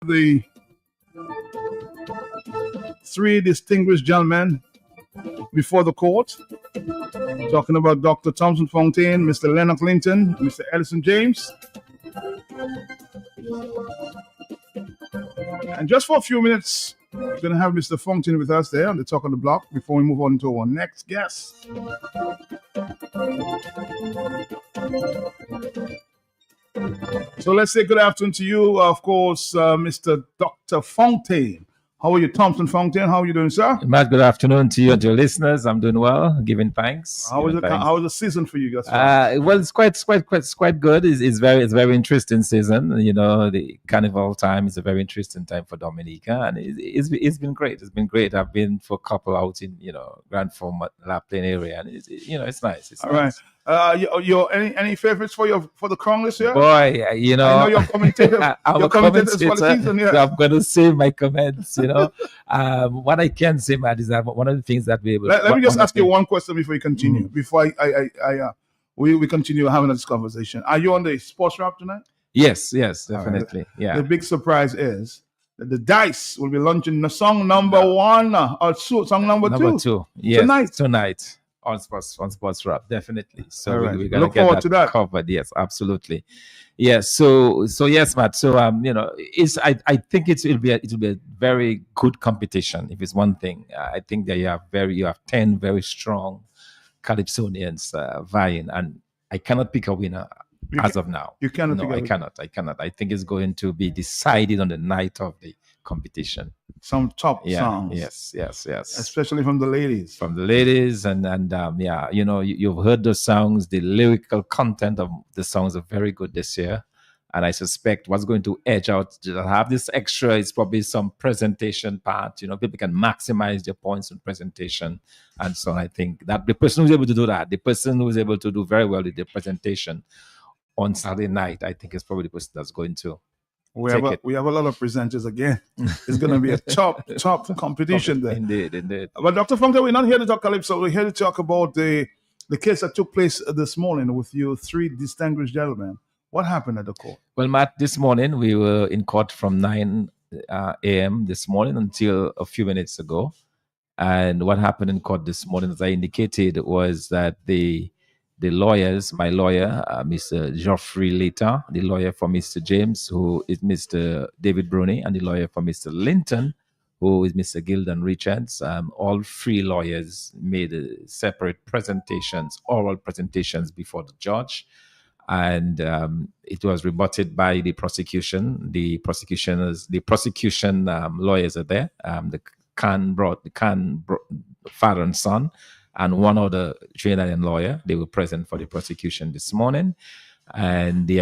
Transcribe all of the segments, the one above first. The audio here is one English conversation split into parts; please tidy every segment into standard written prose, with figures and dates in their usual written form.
The three distinguished gentlemen before the court, talking about Dr. Thompson Fontaine, Mr. Leonard Clinton, Mr. Ellison James. And just for a few minutes, we're going to have Mr. Fontaine with us there on the talk of the block before we move on to our next guest. So let's say good afternoon to you, of course, Mr. Dr. Fontaine. How are you, Thompson Fontaine? How are you doing, sir? Matt, good afternoon to you and to your listeners. I'm doing well, giving thanks. How was the season for you guys? Well, it's quite good. It's very interesting season. You know, the Carnival time is a very interesting time for Dominica, and it's been great. It's been great. I've been for a couple out in Grand Format, La Plaine area, and it's nice. It's all nice. Right. Any favorites for the crown this year? Boy, I know you're commentator. I'm a commentator, so I'm going to save my comments. What I can say, Matt, is that one of the things that we let me just ask you one question before you continue. Before we continue having this conversation. Are you on the sports wrap tonight? Yes, definitely. Right. Yeah. The big surprise is that the Dice will be launching the song number one or song number two. Yes, tonight. On sports rap, definitely. So right. we're gonna Look get forward that to that covered. Yes, absolutely. Yes. So yes, Matt. So I think it'll be a very good competition. If it's one thing, I think that you have 10 very strong Calypsonians vying, and I cannot pick a winner as of now. You cannot. No, I cannot. I think it's going to be decided on the night of the competition. Some top songs. Yes. Especially from the ladies. And you've heard those songs. The lyrical content of the songs are very good this year. And I suspect what's going to edge out to have this extra is probably some presentation part. People can maximize their points on presentation. And so I think that the person who's able to do that, the person who's able to do very well with the presentation on Saturday night, I think is probably the person that's going to we have a lot of presenters again. It's going to be a top competition there. Indeed. But Dr. Fontaine, we're not here to talk Calypso. We're here to talk about the case that took place this morning with you three distinguished gentlemen. What happened at the court? Well, Matt, this morning we were in court from 9 a.m. this morning until a few minutes ago. And what happened in court this morning, as I indicated, was that the lawyers, my lawyer, Mr. Geoffrey Leta, the lawyer for Mr. James, who is Mr. David Bruni, and the lawyer for Mr. Linton, who is Mr. Gildan Richards, all three lawyers made separate presentations, oral presentations before the judge. And it was rebutted by the prosecution. The prosecution lawyers are there. The Khan father and son, and one other Trinidadian lawyer. They were present for the prosecution this morning. And the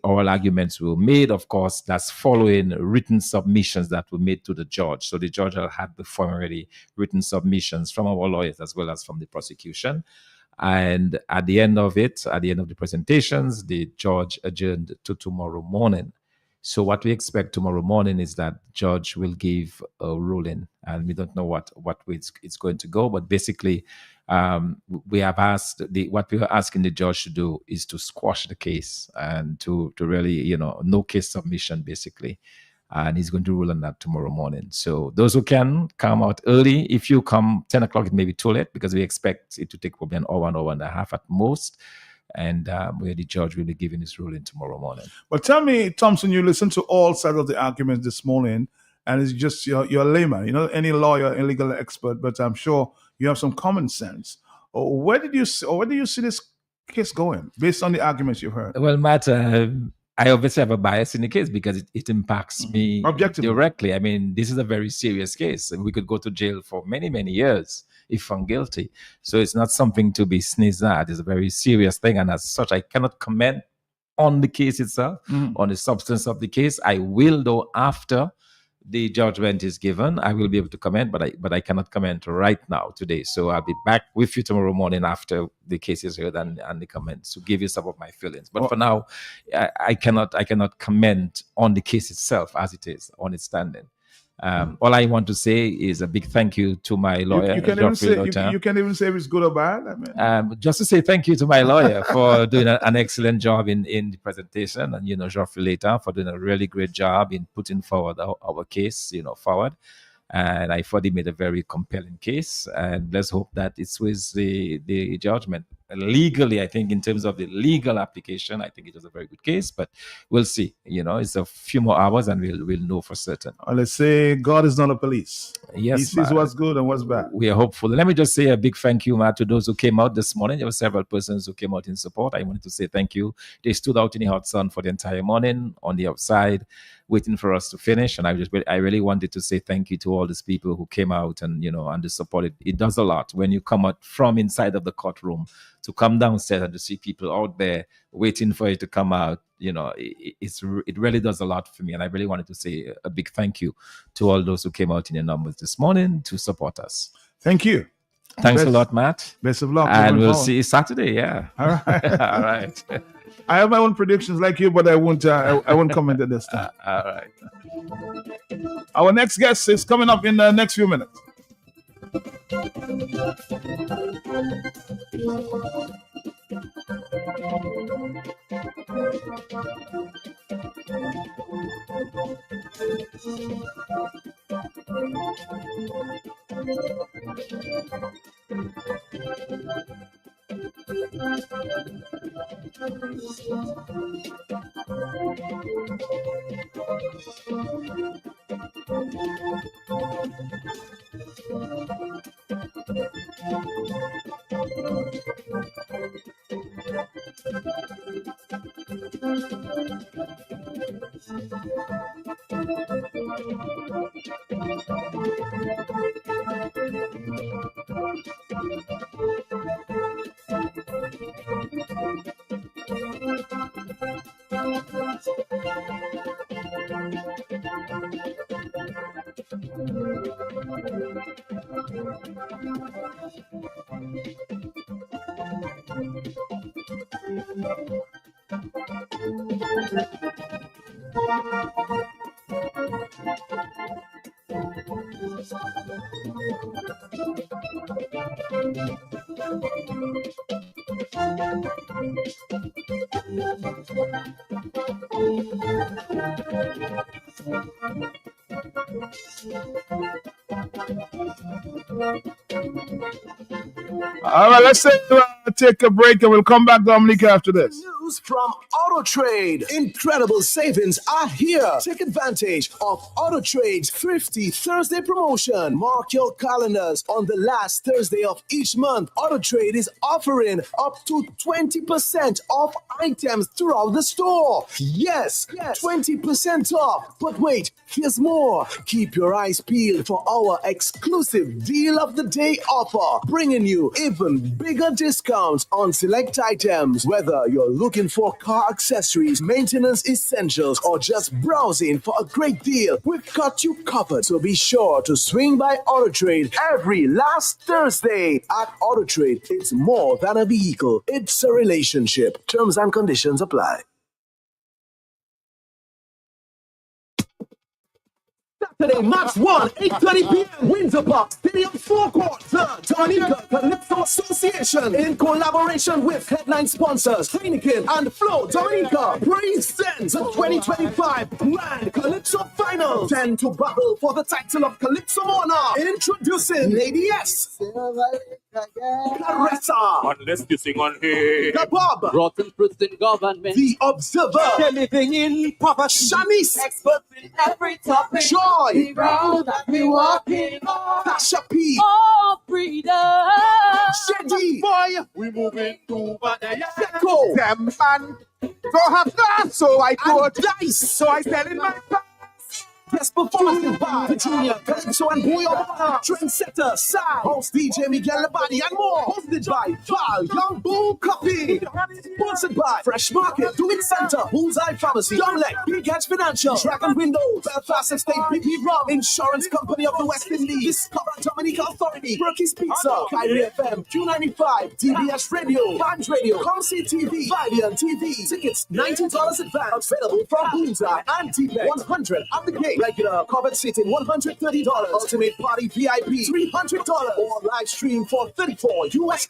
oral arguments were made, of course, that's following written submissions that were made to the judge. So the judge had before already written submissions from our lawyers as well as from the prosecution. And at the end of the presentations, the judge adjourned to tomorrow morning. So what we expect tomorrow morning is that the judge will give a ruling, and we don't know what way it's going to go. But basically, we have asked what we are asking the judge to do is to squash the case and to really, no case submission basically. And he's going to rule on that tomorrow morning. So those who can come out early. If you come 10 o'clock, it may be too late because we expect it to take probably an hour and a half at most. And where the judge will be giving his ruling tomorrow morning. Well, tell me, Thompson, you listened to all sides of the arguments this morning, and it's just you're a layman, any lawyer, any legal expert, but I'm sure you have some common sense. Where do you see this case going based on the arguments you've heard? Well, Matt, I obviously have a bias in the case because it impacts me directly. I mean, this is a very serious case. We could go to jail for many, many years if found guilty. So it's not something to be sneezed at. It's a very serious thing. And as such, I cannot comment on the case itself, on the substance of the case. I will, though, after the judgment is given, I will be able to comment, but I cannot comment right now today. So I'll be back with you tomorrow morning after the case is heard and the comments to give you some of my feelings. But for now, I cannot comment on the case itself as it is on its standing. All I want to say is a big thank you to my lawyer, You can even Geoffrey say Lotan. you can even say if it's good or bad. I mean, Just to say thank you to my lawyer for doing an excellent job in the presentation, and Geoffrey Later for doing a really great job in putting forward our case, forward. And I thought he made a very compelling case, and let's hope that it sways the judgment. Legally, I think in terms of the legal application, I think it was a very good case, but we'll see. It's a few more hours, and we'll know for certain. let's say God is not a police. Yes, He sees what's good and what's bad. We are hopeful. Let me just say a big thank you, Matt, to those who came out this morning. There were several persons who came out in support. I wanted to say thank you. They stood out in the hot sun for the entire morning on the outside, waiting for us to finish. And I really wanted to say thank you to all these people who came out and and the support. It does a lot when you come out from inside of the courtroom to come downstairs and to see people out there waiting for you to come out. It really does a lot for me, and I really wanted to say a big thank you to all those who came out in their numbers this morning to support us. Thank you. Thanks a lot, Matt. Best of luck. And we'll see you Saturday. Yeah. All right. All right. I have my own predictions like you, but I won't comment at this time. All right. Our next guest is coming up in the next few minutes. All right, let's take a break and we'll come back, Dominique, after this. News from Auto Trade. Incredible savings are here. Take advantage of Auto Trade's Thrifty Thursday promotion. Mark your calendars. On the last Thursday of each month, Auto Trade is offering up to 20% off items throughout the store. Yes, 20% off. But wait, here's more. Keep your eyes peeled for our exclusive Deal of the Day offer, bringing you even bigger discounts on select items. Whether you're looking for car accessories, maintenance essentials, or just browsing for a great deal, we've got you covered. So be sure to swing by Auto Trade every last Thursday. At Auto Trade, it's more than a vehicle, it's a relationship. Terms and conditions apply. Saturday, March 1, 8:30 p.m. Windsor Park Stadium Forecourt. The Dominica Calypso Association, in collaboration with headline sponsors Heineken and Flow Dominica, presents the 2025 Grand Calypso Final. 10 to battle for the title of Calypso Monarch. Introducing Lady S, Caressa, Unless you sing on here. The Bob, Rotten fruits in government. The Observer, They're living in poverty. Shanice, Experts in every topic. Joy, The ground that we walking on. Tasha P, Oh, freedom. Shady, Boy, we moving to Badaya. Seko, Them man don't have gas, so I and could. Dice. So I sell in my pants. Guest performances by the Junior, Calypso and Boy Obama, Trendsetter, Sai, host DJ Miguel Labadi, and more. Hosted by Val, Young Bull Coffee. Sponsored by Fresh Market, Do It Center, Bullseye Pharmacy, Domlec, Big Edge Financial, Dragon Windows, Belfast Estate, BP Rum, Insurance Company of the West Indies, Discover Dominica Authority, Berkey's Pizza, Kyrie FM, Q95, DBS Radio, Fans Radio, Comsy TV, Valiant TV. Tickets $90 advance, available from Bullseye and TPEX, 100 at the gate. Regular covered seating $130. Ultimate Party VIP $300. Or live stream for $34 US.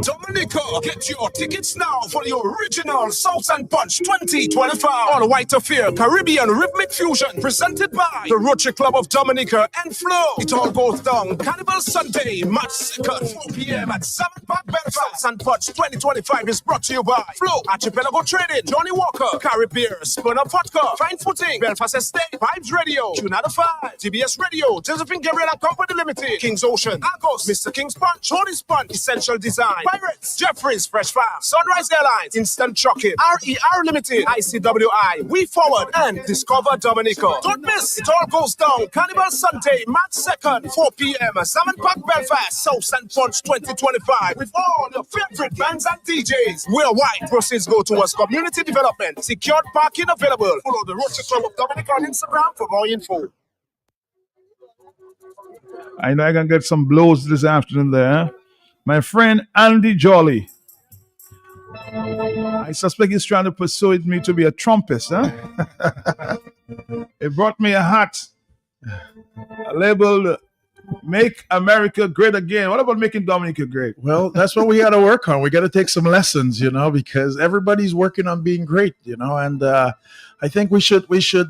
Dominica, get your tickets now for the original South and Punch 2025 All White Affair Caribbean Rhythmic Fusion presented by the Rotary Club of Dominica and Flow. It all goes down Carnival Sunday, March 2nd, 4 p.m. at 7 Park Belfast. South and Punch 2025 is brought to you by Flow, Archipelago Trading, Johnny Walker, Caribbean, Spun Up Vodka, Fine Footing, Belfast Estate, Vibes Radio, Tunada 5, TBS Radio, Josephine Gabriel and Company Limited, King's Ocean, Argos, Mr. King's Punch, Tony's Punch, Essential Design, Pirates, Jeffries, Fresh Farm, Sunrise Airlines, Instant Trucking, RER Limited, ICWI, We Forward, and Discover Dominica. Don't miss, it all goes down Carnival Sunday, March 2nd, 4 p.m. Salmon Park, Belfast, South and Punch 2025 with all your favorite bands and DJs. Worldwide proceeds go towards community development. Secured parking available. Follow the Rotary Club of Dominica on Instagram for more info. I know I can get some blows this afternoon there. My friend Andy Jolly. I suspect he's trying to persuade me to be a Trumpist, huh? He brought me a hat labeled Make America Great Again. What about making Dominica great? Well, that's what we got to work on. We got to take some lessons, because everybody's working on being great, and I think we should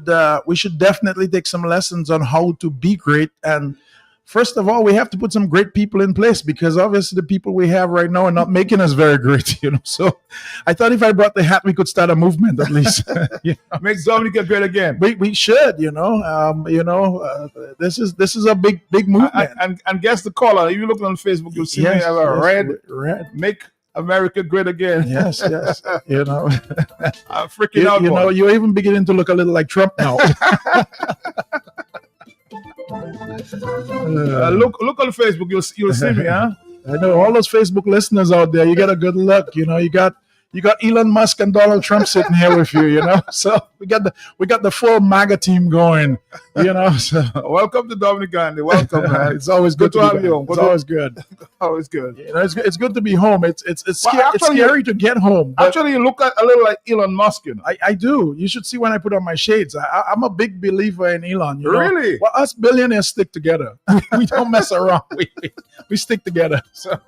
definitely take some lessons on how to be great. And first of all, we have to put some great people in place, because obviously the people we have right now are not making us very great, So I thought if I brought the hat, we could start a movement at least. Make Dominica great again. We should, this is a big movement. And guess the color. If you look on Facebook, you'll see me have a red. Make America great again. Yes. I'm freaking out. You're even beginning to look a little like Trump now. Look on Facebook. You'll see me, huh? I know all those Facebook listeners out there. You get a good look. You got Elon Musk and Donald Trump sitting here with you. So we got the full MAGA team going. So welcome to Dominica, Andy. Welcome, man. It's always good to have you home. It's always good. Always good. It's good to be home. It's scary to get home. Actually, you look a little like Elon Musk. I do. You should see when I put on my shades. I'm a big believer in Elon. Really? Well, us billionaires stick together. We don't mess around. We stick together. So.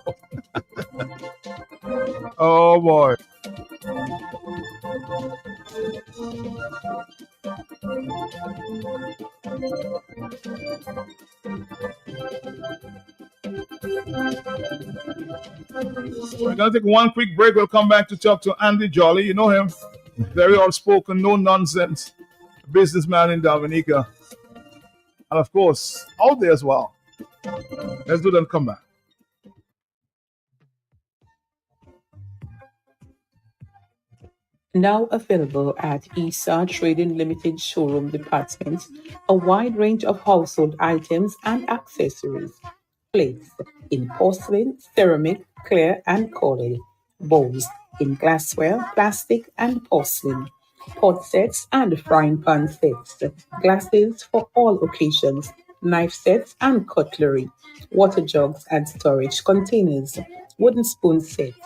Oh boy. We're going to take one quick break. We'll come back to talk to Andy Jolly. You know him. Very outspoken, no nonsense businessman in Dominica. And of course, out there as well. Let's do that and come back. Now available at ESA Trading Limited Showroom Department, a wide range of household items and accessories. Plates in porcelain, ceramic, clear and colored. Bowls in glassware, plastic and porcelain. Pot sets and frying pan sets. Glasses for all occasions. Knife sets and cutlery. Water jugs and storage containers. Wooden spoon sets.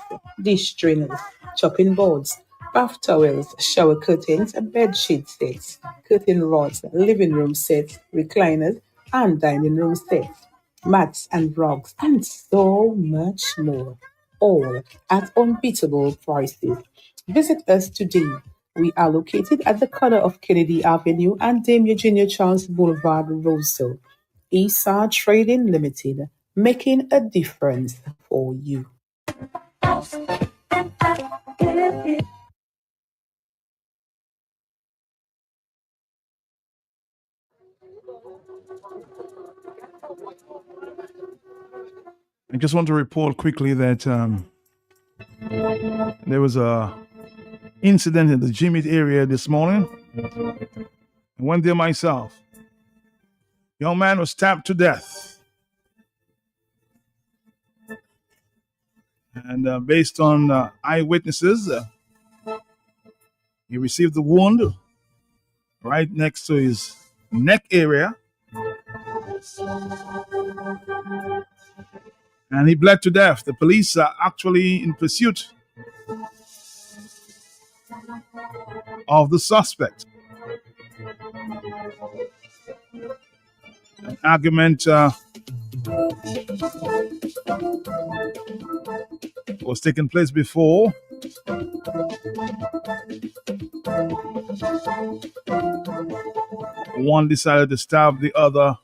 Dish drainers. Chopping boards. Bath towels, shower curtains, bed sheet sets, curtain rods, living room sets, recliners, and dining room sets, mats and rugs, and so much more. All at unbeatable prices. Visit us today. We are located at the corner of Kennedy Avenue and Dame Eugenia Charles Boulevard, Roseville. ESA Trading Limited, making a difference for you. I just want to report quickly that there was a incident in the Jimmy area this morning. I went there myself. Young man was stabbed to death. And based on eyewitnesses, he received the wound right next to his neck area. And he bled to death. The police are actually in pursuit of the suspect. argument was taking place before. One decided to stab the other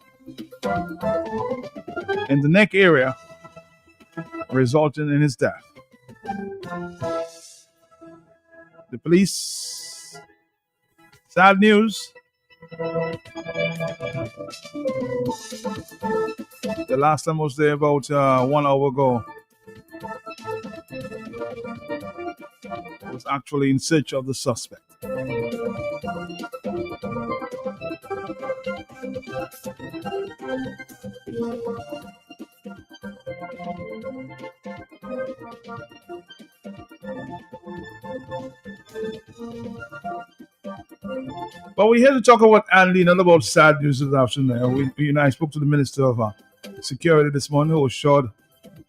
in the neck area, resulting in his death. The police, sad news. The last time I was there about 1 hour ago. Was actually in search of the suspect. But we're here to talk about Andy, not about sad news this afternoon. I spoke to the Minister of Security this morning, who was assured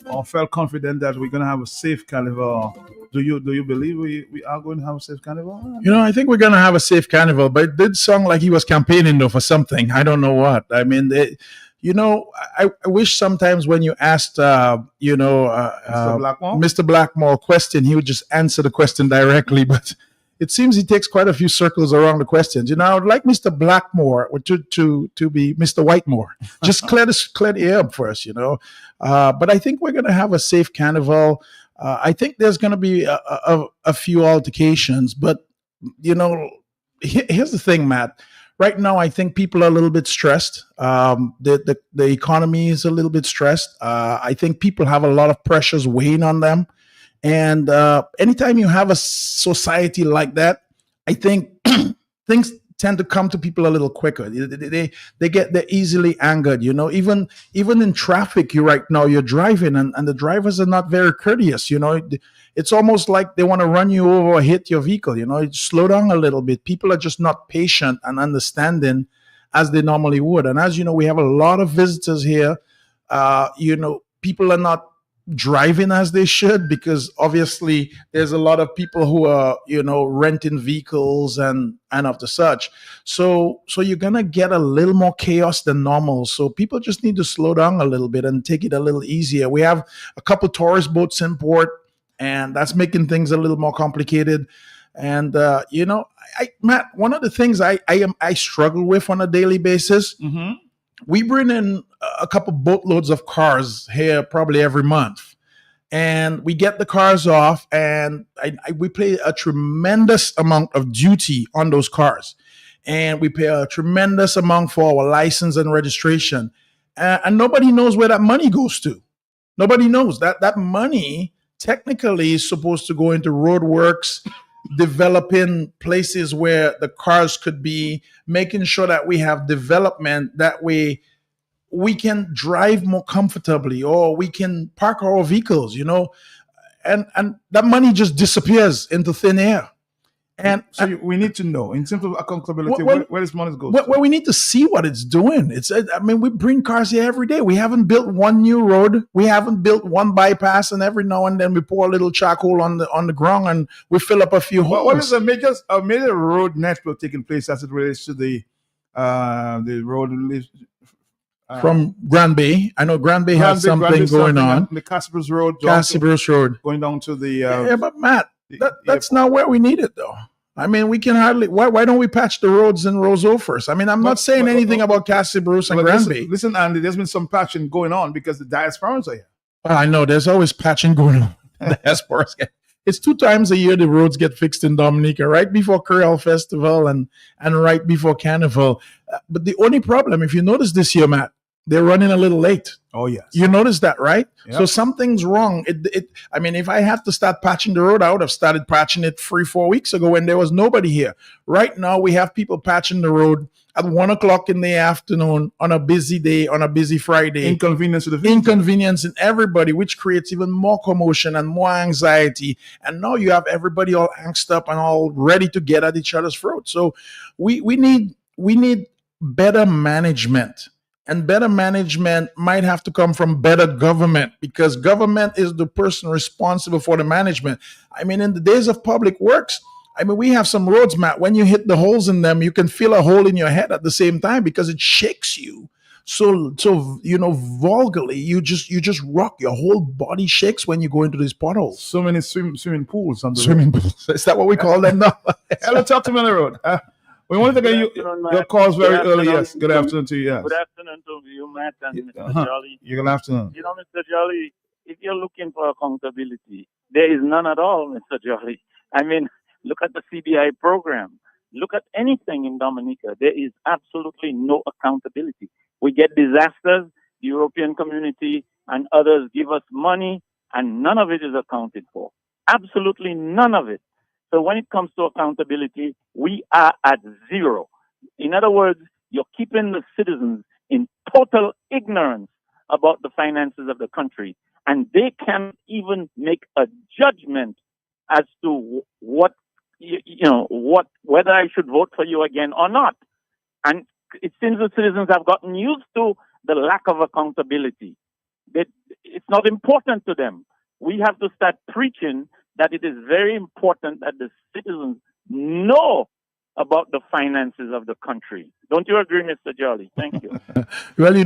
or felt confident that we're going to have a safe carnival. Do you believe we are going to have a safe carnival? I think we're going to have a safe carnival, but it did sound like he was campaigning though for something. I don't know what. I mean, I wish sometimes when you asked, Mr. Blackmore a question, he would just answer the question directly. But it seems he takes quite a few circles around the questions. I would like Mr. Blackmore to be Mr. Whitemore. Just clear the air up first, But I think we're going to have a safe carnival. I think there's going to be a few altercations, but here's the thing, Matt. Right now, I think people are a little bit stressed. The economy is a little bit stressed. I think people have a lot of pressures weighing on them, and anytime you have a society like that, I think things tend to come to people a little quicker. They're easily angered. Even in traffic, right now you're driving and the drivers are not very courteous. It's almost like they want to run you over or hit your vehicle. Slow down a little bit. People are just not patient and understanding as they normally would. And as you know, we have a lot of visitors here. People are not driving as they should, because obviously there's a lot of people who are renting vehicles and of the such, so you're gonna get a little more chaos than normal. So people just need to slow down a little bit and take it a little easier. We have a couple tourist boats in port, and that's making things a little more complicated. And Matt, one of the things I struggle with on a daily basis, we bring in a couple boatloads of cars here probably every month, and we get the cars off, and we pay a tremendous amount of duty on those cars, and we pay a tremendous amount for our license and registration, and nobody knows where that money goes to. Nobody knows that money technically is supposed to go into roadworks, developing places where the cars could be, making sure that we have development, that we can drive more comfortably, or we can park our vehicles, and that money just disappears into thin air. And so we need to know, in terms of accountability, where this money goes. Well, we need to see what it's doing. We bring cars here every day. We haven't built one new road. We haven't built one bypass, and every now and then we pour a little charcoal on the ground and we fill up a few holes. What is a major road network taking place as it relates to the road from Grand Bay? I know Grand Bay has something going on. The Cassie Bruce Road. Going down to the... but Matt, that's not where we need it, though. We can hardly... Why don't we patch the roads in Roseau first? I'm not saying anything about Cassie Bruce and Grand Bay. Listen, Andy, there's been some patching going on because the diasporans are here. I know, there's always patching going on. Diasporans. It's 2 times a year the roads get fixed in Dominica, right before Creole Festival and right before Carnival. But the only problem, if you notice this year, Matt, they're running a little late. Oh, yes. You notice that, right? Yep. So something's wrong. If I had to start patching the road, I would have started patching it 3-4 weeks ago when there was nobody here. Right now, we have people patching the road at 1 o'clock in the afternoon on a busy day, on a busy Friday. Inconvenience to the visitor. Inconvenience in everybody, which creates even more commotion and more anxiety. And now you have everybody all angst up and all ready to get at each other's throat. So we need better management. And better management might have to come from better government, because government is the person responsible for the management. In the days of public works, we have some roads, Matt. When you hit the holes in them, you can feel a hole in your head at the same time because it shakes you so vulgarly, you just rock. Your whole body shakes when you go into these potholes. So many swimming pools on the road. Swimming pools. Is that what we call them now? Hello, talk to me on the road. We wanted to get your calls very early. Yes, good afternoon to you. Yes. Good afternoon to you, Matt and Mr. Jolly. Good afternoon. You know, Mr. Jolly, if you're looking for accountability, there is none at all, Mr. Jolly. I mean, look at the CBI program. Look at anything in Dominica. There is absolutely no accountability. We get disasters, the European community and others give us money, and none of it is accounted for. Absolutely none of it. So when it comes to accountability, we are at zero. In other words, you're keeping the citizens in total ignorance about the finances of the country, and they can't even make a judgment as to what whether I should vote for you again or not. And it seems the citizens have gotten used to the lack of accountability. It's not important to them. We have to start preaching that it is very important that the citizens know about the finances of the country. Don't you agree, Mr. Jolly? Thank you. Well,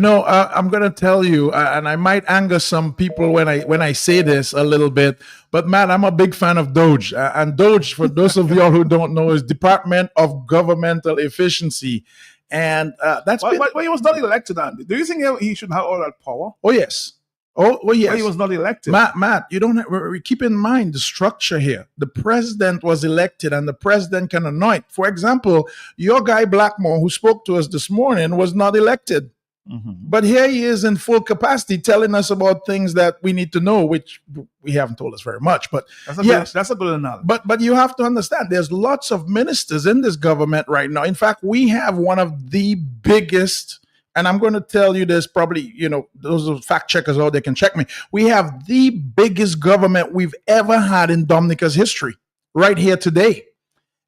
I'm going to tell you, and I might anger some people when I say this a little bit, but Matt, I'm a big fan of Doge. And Doge, for those of y'all who don't know, is Department of Governmental Efficiency. And that's but he was not elected, Andy. Do you think he should have all that power? Oh, yes. Oh, well, yes. But he was not elected. Matt, you don't keep in mind the structure here. The president was elected, and the president can anoint. For example, your guy Blackmore, who spoke to us this morning, was not elected. Mm-hmm. But here he is in full capacity telling us about things that we need to know, which we haven't told us very much. But that's a good analogy. But you have to understand, there's lots of ministers in this government right now. In fact, we have one of the biggest. And I'm going to tell you this, probably, those are fact checkers out there can check me. We have the biggest government we've ever had in Dominica's history right here today.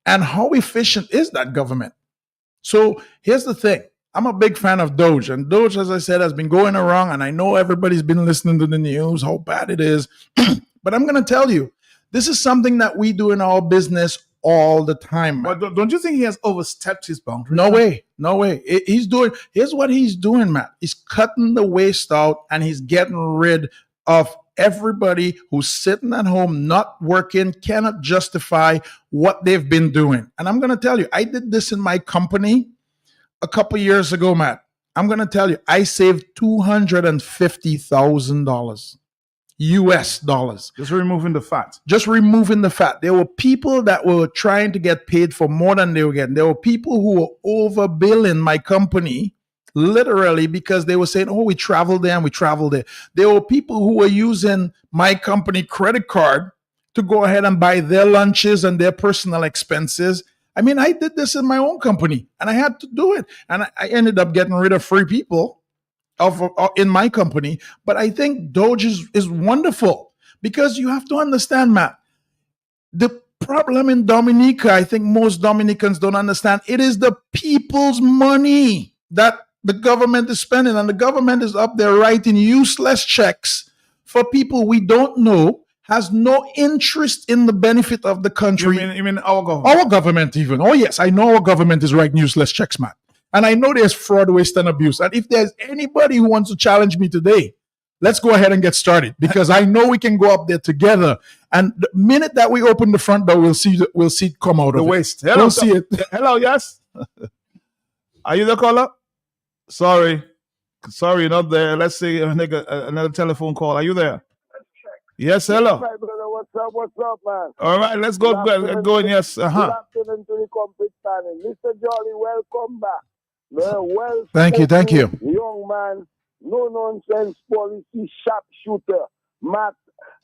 And how efficient is that government? So here's the thing. I'm a big fan of Doge. And Doge, as I said, has been going around. And I know everybody's been listening to the news, how bad it is. But I'm going to tell you, this is something that we do in our business all the time. But don't you think he has overstepped his boundaries? No way. Here's what he's doing, Matt. He's cutting the waste out, and he's getting rid of everybody who's sitting at home, not working, cannot justify what they've been doing. And I'm going to tell you, I did this in my company a couple years ago, Matt. I'm going to tell you, I saved $250,000. US dollars. Just removing the fat. There were people that were trying to get paid for more than they were getting. There were people who were overbilling my company, literally, because they were saying, oh, we traveled there and we traveled there. There were people who were using my company credit card to go ahead and buy their lunches and their personal expenses. I mean, I did this in my own company, and I had to do it. And I ended up getting rid of free people in my company. But I think Doge is wonderful, because you have to understand, Matt, the problem in Dominica, I think most Dominicans don't understand, it is the people's money that the government is spending, and the government is up there writing useless checks for people we don't know, has no interest in the benefit of the country. You mean our government? Our government even. Oh yes, I know our government is writing useless checks, Matt. And I know there's fraud, waste, and abuse. And if there's anybody who wants to challenge me today, let's go ahead and get started, because I know we can go up there together. And the minute that we open the front door, we'll see it come out of the waste. Hello, we'll see it. Hello, yes. Are you the caller? Sorry, you're not there. Let's see another telephone call. Are you there? Yes, hello. Hi, brother. What's up, man? All right, let's go. Going, yes. Good afternoon to the complete panel. Mr. Jolly, welcome back. Well, thank you. Young man, no nonsense policy, sharpshooter. Matt,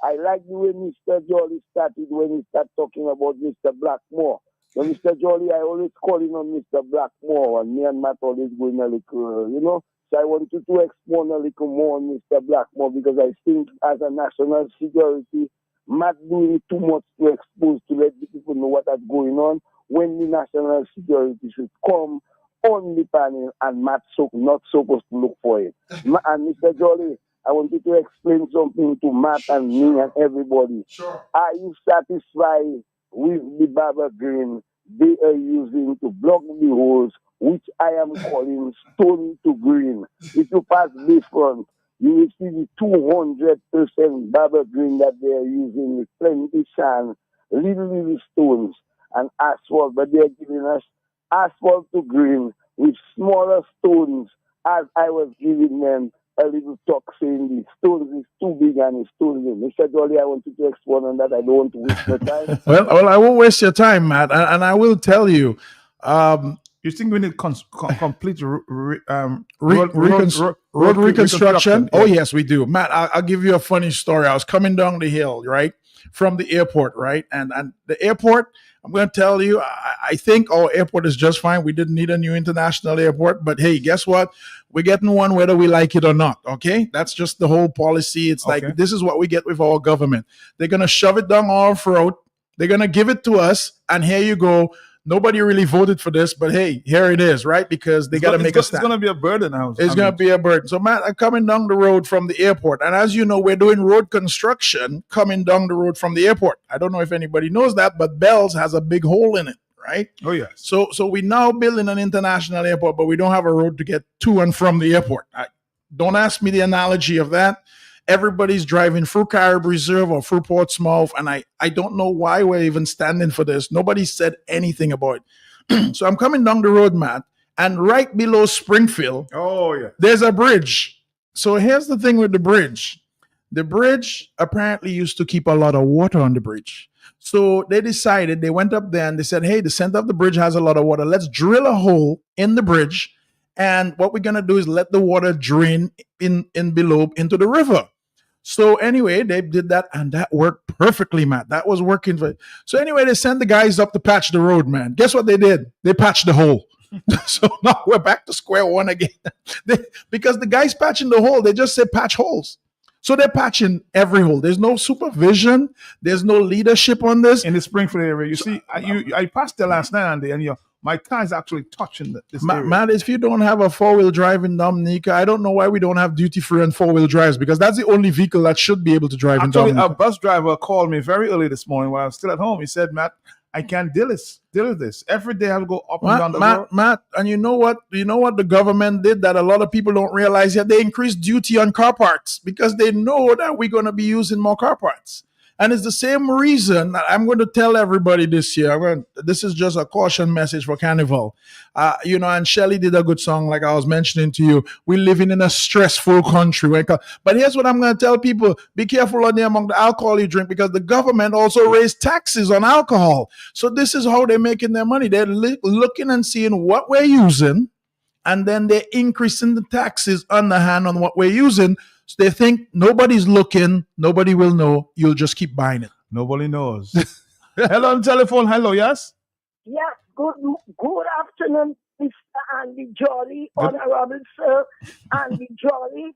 I like the way Mr. Jolly started when he started talking about Mr. Blackmore. So, Mr. Jolly, I always call him on Mr. Blackmore, and me and Matt always going a little, So I want you to explain a little more on Mr. Blackmore, because I think as a national security, Matt doing too much to expose, to let the people know what is going on, when the national security should come on the panel, and Matt not supposed to look for it. And Mr. Jolly, I want you to explain something to Matt and me and everybody. Sure. Are you satisfied with the Baba Green they are using to block the holes which I am calling stone to green. If you pass Bayfront, you will see the 200% barber green that they are using with plenty sand, little stones, and asphalt, but they are giving us asphalt to green with smaller stones as I was giving them a little talk saying the stones is too big and it's too little. Mr. Jolly, I want you to explain on that. I don't want to waste my time. Well, I won't waste your time, Matt, and I will tell you. You think we need complete Road reconstruction? Oh, yes, we do. Matt, I'll give you a funny story. I was coming down the hill, right, from the airport, right? And the airport, I'm going to tell you, I think our airport is just fine. We didn't need a new international airport. But hey, guess what? We're getting one whether we like it or not, okay? That's just the whole policy. It's like, this is what we get with our government. They're going to shove it down our throat. They're going to give it to us. And here you go. Nobody really voted for this, but hey, here it is, right? Because they got to make a stand. It's going to be a burden now. It's going to be a burden. So, Matt, I'm coming down the road from the airport. And as you know, we're doing road construction coming down the road from the airport. I don't know if anybody knows that, but Bells has a big hole in it, right? Oh, yes. So we now building an international airport, but we don't have a road to get to and from the airport. Don't ask me the analogy of that. Everybody's driving through Carib Reserve or through Portsmouth, and I don't know why we're even standing for this. Nobody said anything about it. So I'm coming down the road, Matt, and right below Springfield, there's a bridge. So here's the thing with the bridge. The bridge apparently used to keep a lot of water on the bridge. So they decided, they went up there and they said, hey, the center of the bridge has a lot of water. Let's drill a hole in the bridge. And what we're going to do is let the water drain in below into the river. So anyway, they did that, and that worked perfectly, Matt. That was working for it. So anyway, they sent the guys up to patch the road, man. Guess what they did? They patched the hole. So now we're back to square one again. Because the guys patching the hole, they just said patch holes. So they're patching every hole. There's no supervision. There's no leadership on this. In the Springfield area, you see, I passed there last night, Andy, and my car is actually touching this area. Matt, if you don't have a four-wheel drive in Dominica, I don't know why we don't have duty-free and four-wheel drives, because that's the only vehicle that should be able to drive in Dominica. A bus driver called me very early this morning while I was still at home. He said, Matt, I can't deal with this. Every day I have to go up and down the road. Matt, and you know what? You know what the government did that a lot of people don't realize yet? They increased duty on car parts because they know that we're going to be using more car parts. And it's the same reason that I'm going to tell everybody this year. This is just a caution message for Carnival. And Shelley did a good song, like I was mentioning to you. We're living in a stressful country. But here's what I'm going to tell people. Be careful on the among the alcohol you drink, because the government also raised taxes on alcohol. So this is how they're making their money. They're looking and seeing what we're using, and then they're increasing the taxes on the hand on what we're using. So they think nobody's looking, nobody will know. You'll just keep buying it. Nobody knows. Hello on telephone. Hello, yes? Yes, good afternoon, Mr. Andy Jolly, Honorable Sir Andy Jolly.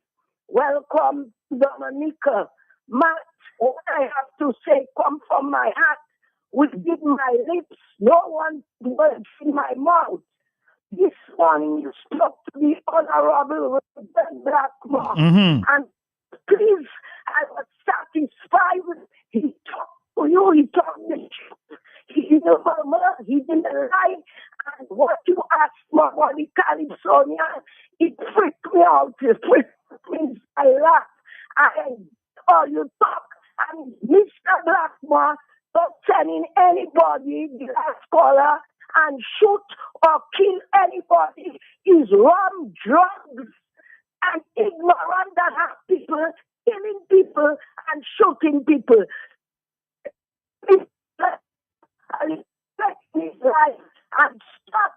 Welcome to Dominica. Matt, what I have to say come from my heart, within my lips, no one words in my mouth. This morning you spoke to the Honorable Blackmore, and please, I was satisfied with he talked to you, he talked the truth. He didn't murmur, he didn't lie, and what you asked for about the California, it freaked me out, it freaked me a lot. All you talk, and Mr. Blackmore, not telling anybody, the last caller, and shoot or kill anybody is wrong. Drugs and ignorant that have people killing people and shooting people. Respect his life and stop.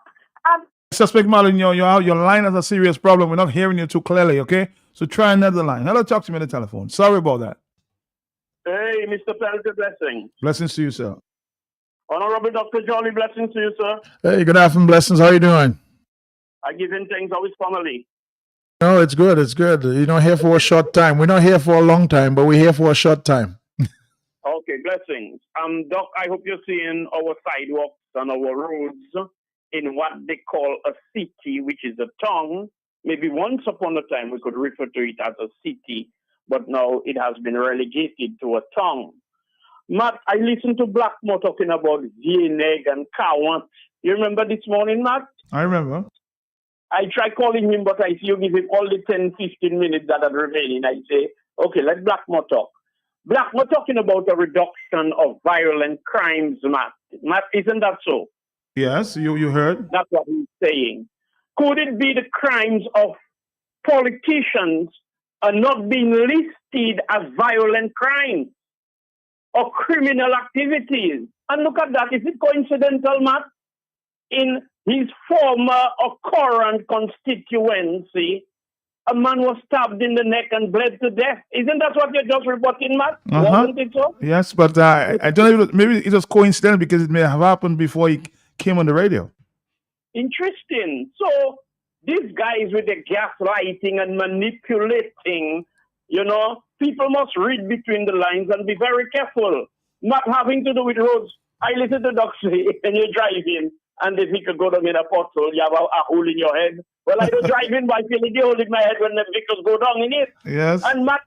Suspect Marlon, your line has a serious problem. We're not hearing you too clearly, okay? So try another line. Hello, talk to me on the telephone. Sorry about that. Hey, Mr. Pelter, blessings. Blessings to you, sir. Honorable Dr. Jolly, blessings to you, sir. Hey, good afternoon, blessings. How are you doing? I give him thanks always family. No, it's good. It's good. You're not here for a short time. We're not here for a long time, but we're here for a short time. Okay, blessings. Doc, I hope you're seeing our sidewalks and our roads in what they call a city, which is a town. Maybe once upon a time we could refer to it as a city, but now it has been relegated to a town. Matt, I listened to Blackmore talking about Vieneg and Cowan. You remember this morning, Matt? I remember. I try calling him, but I see you give him all the 10, 15 minutes that are remaining. I say, okay, let Blackmore talk. Blackmore talking about a reduction of violent crimes, Matt. Matt, isn't that so? Yes, you heard. That's what he's saying. Could it be the crimes of politicians are not being listed as violent crimes or criminal activities? And look at that. Is it coincidental, Matt? In his former or current constituency, a man was stabbed in the neck and bled to death. Isn't that what you're just reporting, Matt? Wasn't it so? Yes, but I don't know. Maybe it was coincidental because it may have happened before he came on the radio. Interesting. So these guys with the gaslighting and manipulating, people must read between the lines and be very careful. Not having to do with roads. I listen to Doc say when you're driving and the vehicle go down in a pothole, you have a hole in your head. Well, I don't drive in by feeling the hole in my head when the vehicles go down in it. Yes. And Matt,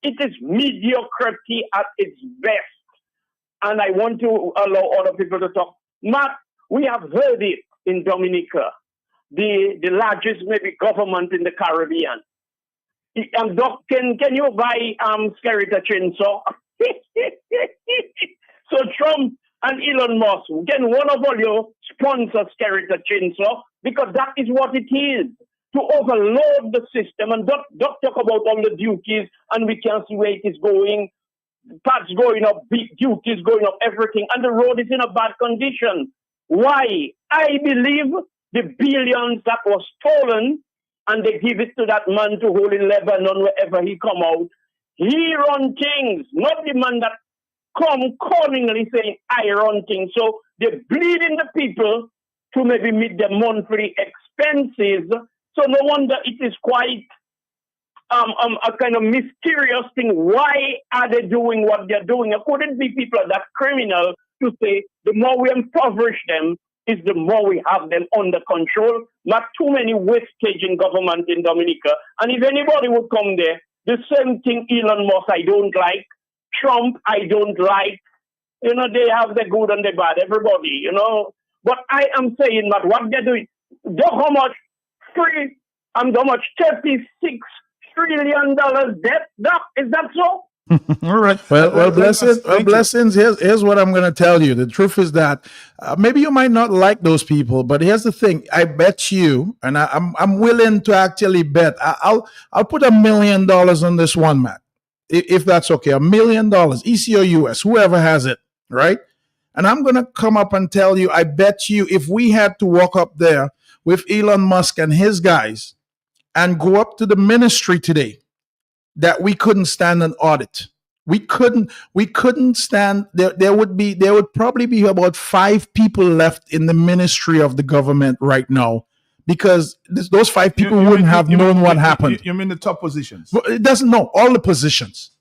it is mediocrity at its best. And I want to allow other people to talk. Matt, we have heard it in Dominica, the largest maybe government in the Caribbean. Doc, can you buy Skerritt a chainsaw? So Trump and Elon Musk, can one of you sponsor Skerritt a chainsaw? Because that is what it is, to overload the system. And Doc talk about all the duties, and we can see where it is going. Parts going up, duties going up, everything. And the road is in a bad condition. Why? I believe the billions that was stolen and they give it to that man to hold in Lebanon wherever he come out. He run things, not the man that come callingly saying, I run things. So they're bleeding the people to maybe meet their monthly expenses. So no wonder it is quite a kind of mysterious thing. Why are they doing what they're doing? It couldn't be people that criminal to say the more we impoverish them is the more we have them under control. Not too many wastage in government in Dominica. And if anybody would come there, the same thing Elon Musk I don't like, Trump I don't like. They have the good and the bad, everybody, But I am saying that what they're doing, how much $36 trillion debt. Is that so? All right. Well, blessings. Here's what I'm going to tell you. The truth is that maybe you might not like those people, but here's the thing. I bet you, and I'm willing to actually bet. I'll put $1 million on this one, Matt, if that's okay. $1 million, EC or US, whoever has it, right? And I'm going to come up and tell you, I bet you if we had to walk up there with Elon Musk and his guys and go up to the ministry today, that we couldn't stand an audit. We couldn't stand there would probably be about 5 people left in the ministry of the government right now, because those 5 people wouldn't have known what happened. You mean the top positions? Well, it doesn't know all the positions.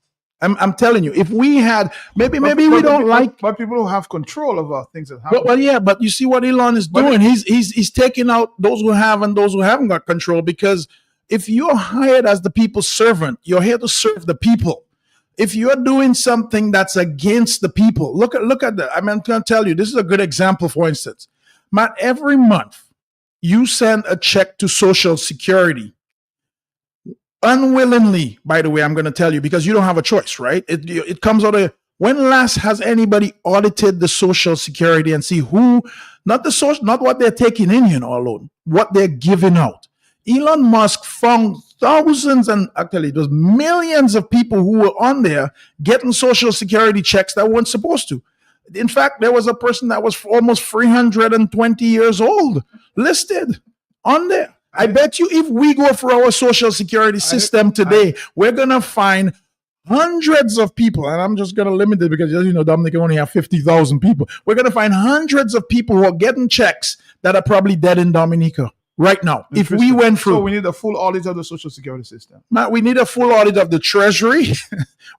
I'm telling you, if we had maybe we don't like, but people who have control over things that happen. Well, yeah, but you see what Elon is doing. He's taking out those who have and those who haven't got control, because if you're hired as the people's servant, you're here to serve the people. If you're doing something that's against the people, look at that. I'm going to tell you, this is a good example. For instance, Matt, every month you send a check to Social Security unwillingly. By the way, I'm going to tell you, because you don't have a choice, right? It comes out of. When last has anybody audited the Social Security and see who, not what they're taking in, alone, what they're giving out? Elon Musk found thousands, and actually it was millions of people who were on there getting Social Security checks that weren't supposed to. In fact, there was a person that was almost 320 years old listed on there. I bet you if we go through our Social Security system today, we're going to find hundreds of people, and I'm just going to limit it because, Dominica only have 50,000 people. We're going to find hundreds of people who are getting checks that are probably dead in Dominica right now. If we went through. So we need a full audit of the Social Security system. Matt, we need a full audit of the Treasury.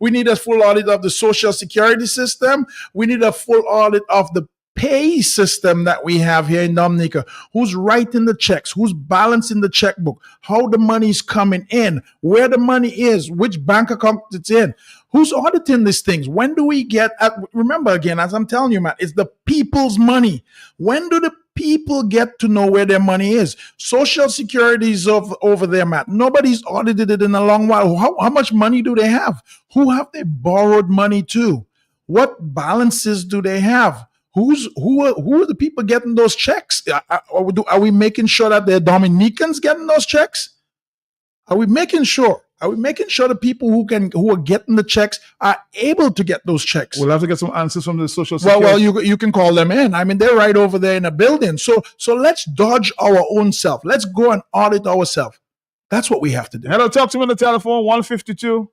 We need a full audit of the Social Security system. We need a full audit of the pay system that we have here in Dominica. Who's writing the checks? Who's balancing the checkbook? How the money's coming in? Where the money is? Which bank account it's in? Who's auditing these things? When do we get, remember again, as I'm telling you, Matt, it's the people's money. When do the people get to know where their money is. Social Security is over there, Matt. Nobody's audited it in a long while. How much money do they have? Who have they borrowed money to? What balances do they have? Who are the people getting those checks? Are we making sure that they're Dominicans getting those checks? Are we making sure? Are we making sure the people who are getting the checks are able to get those checks? We'll have to get some answers from the Social Security. Well, you can call them in. I mean, they're right over there in the building. So let's dodge our own self. Let's go and audit ourselves. That's what we have to do. Hello, talk to me on the telephone, 152.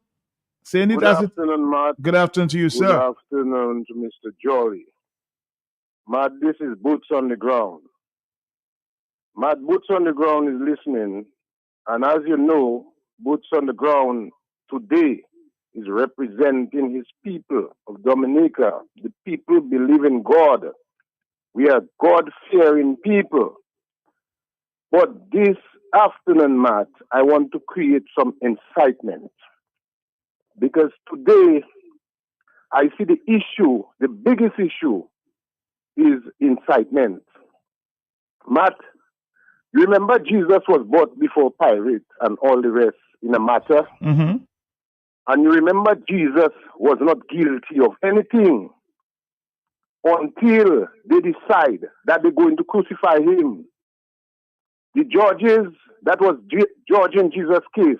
Saying it Good as it. afternoon, Matt. Good afternoon to you, Good sir. afternoon to Mr. Jolly. Matt, this is Boots on the Ground. Matt, Boots on the Ground is listening. And as you know, Boots on the Ground today is representing his people of Dominica. The people believe in God. We are God-fearing people. But this afternoon, Matt, I want to create some incitement. Because today, I see the issue, the biggest issue, is incitement. Matt, you remember Jesus was brought before Pilate and all the rest in a matter? Mm-hmm. And you remember Jesus was not guilty of anything until they decide that they're going to crucify him. The judges that was judging Jesus' case,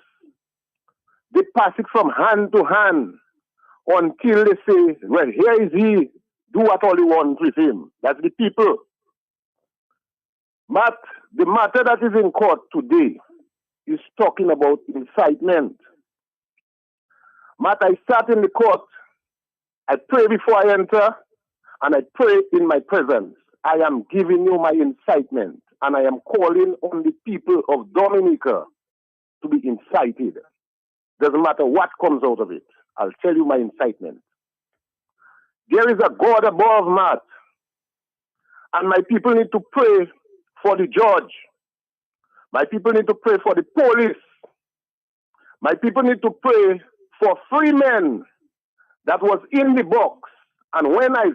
they pass it from hand to hand until they say, well, here is he, do what all you want with him. That's the people. But the matter that is in court today is talking about incitement. Matt, I sat in the court, I pray before I enter, and I pray in my presence. I am giving you my incitement, and I am calling on the people of Dominica to be incited. Doesn't matter what comes out of it. I'll tell you my incitement. There is a God above, Matt, and my people need to pray for the judge. My people need to pray for the police. My people need to pray for free men that was in the box. And when I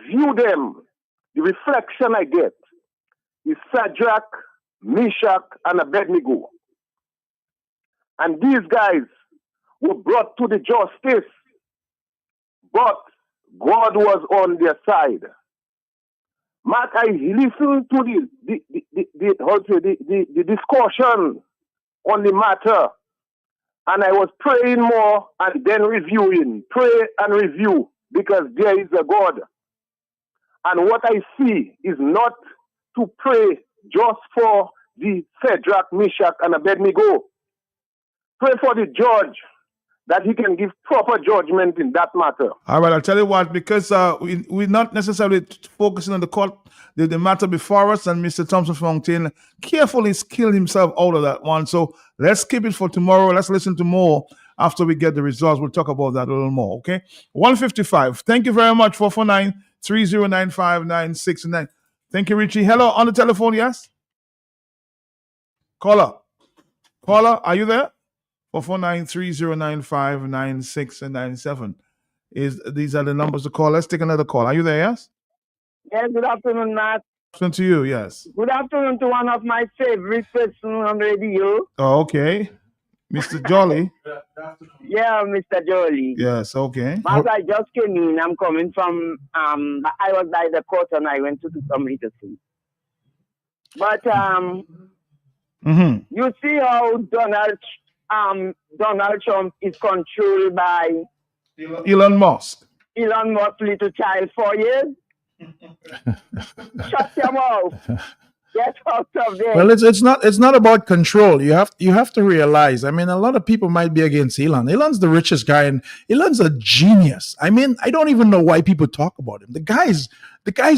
view them, the reflection I get is Shadrach, Meshach, and Abednego. And these guys were brought to the justice, but God was on their side. Mark, I listened to the discussion on the matter, and I was praying more and then reviewing. Pray and review, because there is a God. And what I see is not to pray just for the Shadrach, Meshach, and Abednego. Pray for the judge, that he can give proper judgment in that matter. All right, I'll tell you what, because we're not necessarily focusing on the court, the matter before us, and Mr. Thompson Fontaine carefully skilled himself out of that one. So let's keep it for tomorrow. Let's listen to more after we get the results. We'll talk about that a little more, okay? 155. Thank you very much, 449-3095-969. Thank you, Richie. Hello, on the telephone, yes? Caller, are you there? 449-3095-9697. These are the numbers to call. Let's take another call. Are you there, yes? Yes, good afternoon, Matt. Good afternoon to you, yes. Good afternoon to one of my favorite persons on radio. Oh, okay. Mr. Jolly. Yeah, Mr. Jolly. Yes, okay. Matt, I just came in. I'm coming from, I was by the court and I went to do some medicine. But you see how Donald Trump is controlled by Elon Musk. Elon Musk, little child, 4 years. Shut your mouth. Get out of there. Well, it's not about control. You have to realize. I mean, a lot of people might be against Elon. Elon's the richest guy, and Elon's a genius. I mean, I don't even know why people talk about him. The guy's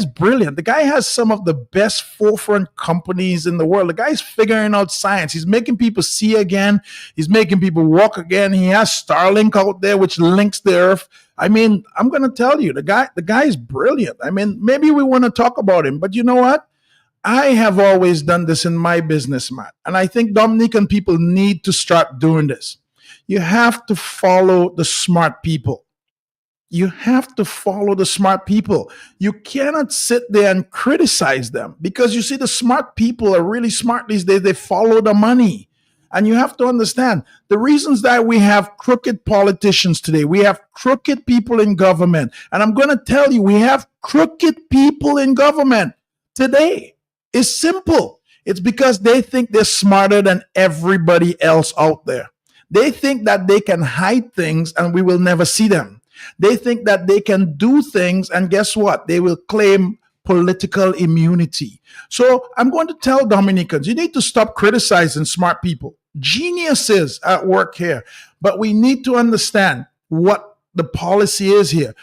brilliant. The guy has some of the best forefront companies in the world. The guy's figuring out science. He's making people see again. He's making people walk again. He has Starlink out there, which links the earth. I mean, I'm going to tell you, the guy's brilliant. I mean, maybe we want to talk about him, but you know what? I have always done this in my business, Matt. And I think Dominican people need to start doing this. You have to follow the smart people. You have to follow the smart people. You cannot sit there and criticize them, because you see, the smart people are really smart these days. They follow the money. And you have to understand the reasons that we have crooked politicians today. We have crooked people in government. And I'm going to tell you, we have crooked people in government today. It's simple. It's because they think they're smarter than everybody else out there. They think that they can hide things and we will never see them. They think that they can do things, and guess what? They will claim political immunity. So I'm going to tell Dominicans, you need to stop criticizing smart people. Geniuses at work here. But we need to understand what the policy is here.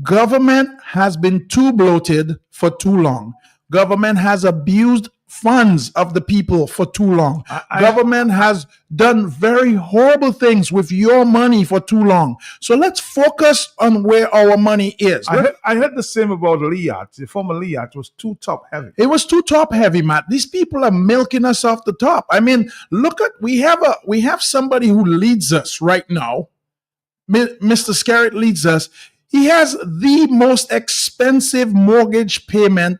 Government has been too bloated for too long. Government has abused funds of the people for too long. Government has done very horrible things with your money for too long. So let's focus on where our money is. I heard the same about Liat. The former Liat was too top heavy. It was too top heavy, Matt. These people are milking us off the top. I mean, look at we have somebody who leads us right now. Mr. Scarrett leads us. He has the most expensive mortgage payment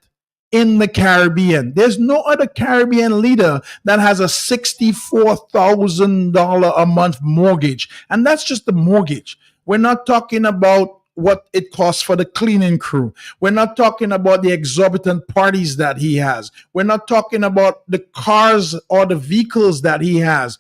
in the Caribbean. There's no other Caribbean leader that has a $64,000 a month mortgage. And that's just the mortgage. We're not talking about what it costs for the cleaning crew. We're not talking about the exorbitant parties that he has. We're not talking about the cars or the vehicles that he has.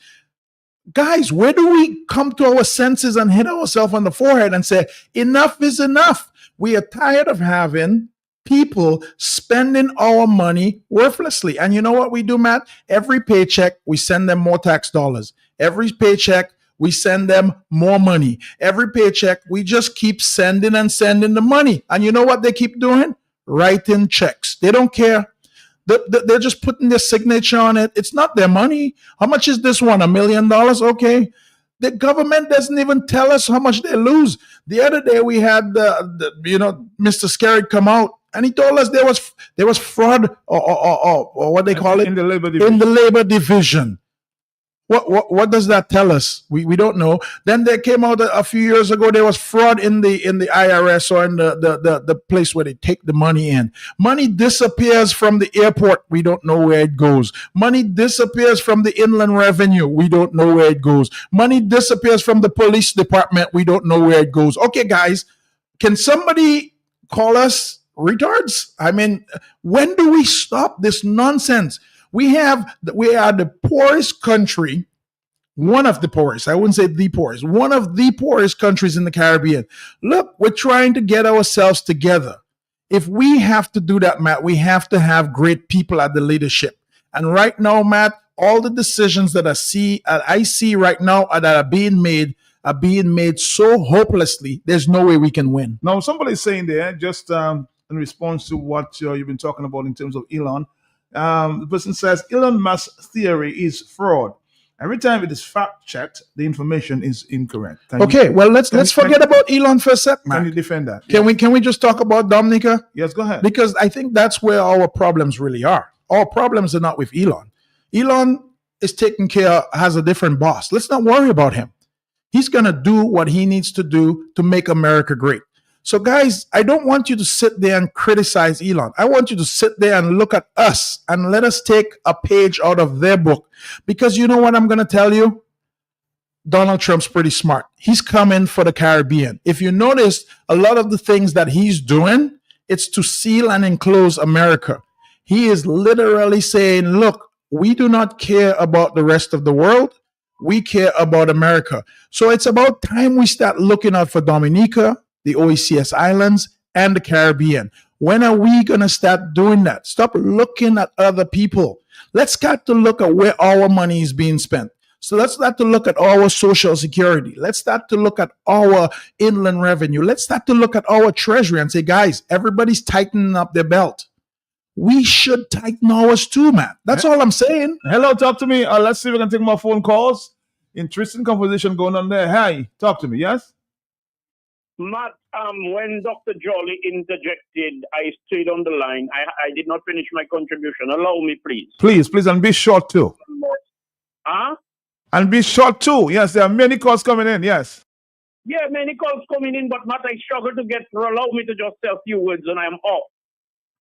Guys, where do we come to our senses and hit ourselves on the forehead and say, enough is enough? We are tired of having people spending our money worthlessly. And you know what we do, Matt? Every paycheck, we send them more tax dollars. Every paycheck, we send them more money. Every paycheck, we just keep sending and sending the money. And you know what they keep doing? Writing checks. They don't care. They're just putting their signature on it. It's not their money. How much is this one? $1 million? Okay. The government doesn't even tell us how much they lose. The other day we had Mr. Scarrett come out and he told us there was fraud or what they call it in the labor division. In the labor division. What does that tell us? We don't know. Then there came out a few years ago there was fraud in the IRS or in the place where they take the money in. Money disappears from the airport. We don't know where it goes. Money disappears from the Inland Revenue. We don't know where it goes. Money disappears from the police department. We don't know where it goes. Okay, guys, can somebody call us retards? I mean, when do we stop this nonsense? We are the poorest country, one of the poorest. I wouldn't say the poorest, one of the poorest countries in the Caribbean. Look, we're trying to get ourselves together. If we have to do that, Matt, we have to have great people at the leadership. And right now, Matt, all the decisions that I see right now that are being made so hopelessly, there's no way we can win. Now, somebody's saying there, just in response to what you've been talking about in terms of Elon, the person says Elon Musk's theory is fraud. Every time it is fact checked, the information is incorrect. Let's forget about Elon for a sec, man. Can you defend that? Can we just talk about Dominica? Yes, go ahead. Because I think that's where our problems really are. Our problems are not with Elon. Elon is has a different boss. Let's not worry about him. He's gonna do what he needs to do to make America great. So guys, I don't want you to sit there and criticize Elon. I want you to sit there and look at us and let us take a page out of their book. Because you know what I'm going to tell you? Donald Trump's pretty smart. He's coming for the Caribbean. If you notice, a lot of the things that he's doing, it's to seal and enclose America. He is literally saying, look, we do not care about the rest of the world. We care about America. So it's about time we start looking out for Dominica, the OECS Islands, and the Caribbean. When are we going to start doing that? Stop looking at other people. Let's start to look at where our money is being spent. So let's start to look at our Social Security. Let's start to look at our Inland Revenue. Let's start to look at our Treasury and say, guys, everybody's tightening up their belt. We should tighten ours too, man. That's all I'm saying. Hello, talk to me. Let's see if we can take more phone calls. Interesting conversation going on there. Hi, talk to me, yes? Matt, when Dr. Jolly interjected, I stayed on the line. I did not finish my contribution. Allow me, please. Please, and be short too. Huh? And be short too. Yes, there are many calls coming in, yes. Yeah, many calls coming in, but Matt, I struggle to get through. Allow me to just say a few words and I am off.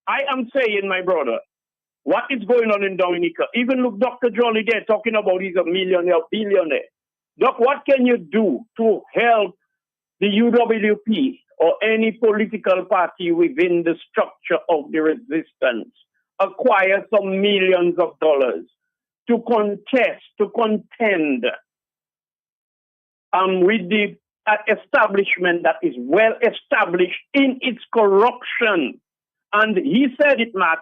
I am saying, my brother, what is going on in Dominica? Even look, Dr. Jolly there talking about he's a millionaire, billionaire. Doc, what can you do to help the UWP or any political party within the structure of the resistance acquire some millions of dollars to contest, to contend with the establishment that is well established in its corruption? And he said it, Matt.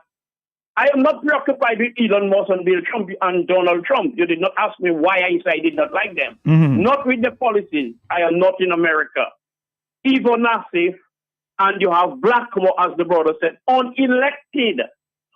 I am not preoccupied with Elon Musk and Bill Trump and Donald Trump. You did not ask me why I said I did not like them. Not with the policies. I am not in America. Ivo Nassif, and you have Blackmore, as the brother said, unelected.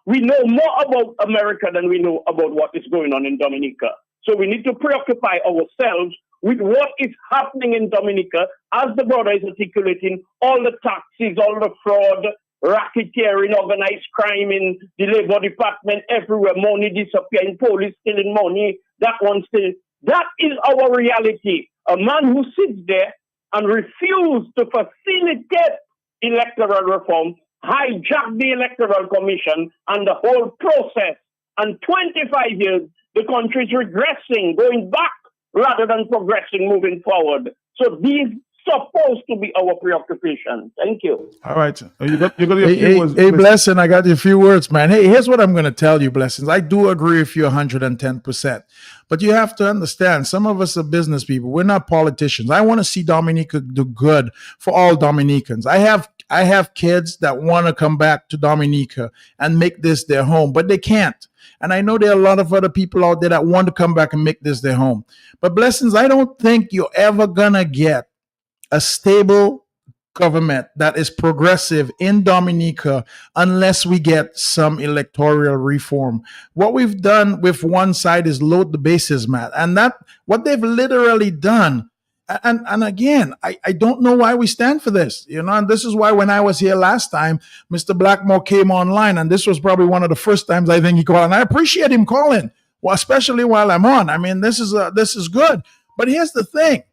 We know more about America than we know about what is going on in Dominica. So we need to preoccupy ourselves with what is happening in Dominica, as the brother is articulating, all the taxes, all the fraud, racketeering, organized crime in the labor department, everywhere, money disappearing, police stealing money, that one still. That is our reality. A man who sits there and refuses to facilitate electoral reform, hijack the electoral commission and the whole process. And 25 years, the country is regressing, going back rather than progressing, moving forward. So these supposed to be our preoccupation. Thank you. All right. You got your Hey, Blessing, I got a few words, man. Hey, here's what I'm going to tell you, Blessings. I do agree with you 110%. But you have to understand, some of us are business people. We're not politicians. I want to see Dominica do good for all Dominicans. I have kids that want to come back to Dominica and make this their home, but they can't. And I know there are a lot of other people out there that want to come back and make this their home. But Blessings, I don't think you're ever going to get a stable government that is progressive in Dominica unless we get some electoral reform. What we've done with one side is load the bases, Matt. And that what they've literally done. And again, I don't know why we stand for this, and this is why when I was here last time, Mr. Blackmore came online, and this was probably one of the first times I think he called, and I appreciate him calling, well, especially while I'm on. I mean, this is good. But here's the thing.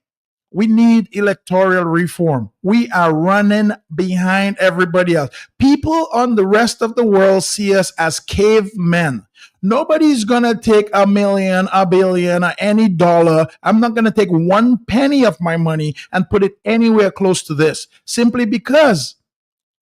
We need electoral reform. We are running behind everybody else. People on the rest of the world see us as cavemen. Nobody's going to take a million, a billion, or any dollar. I'm not going to take 1 penny of my money and put it anywhere close to this, simply because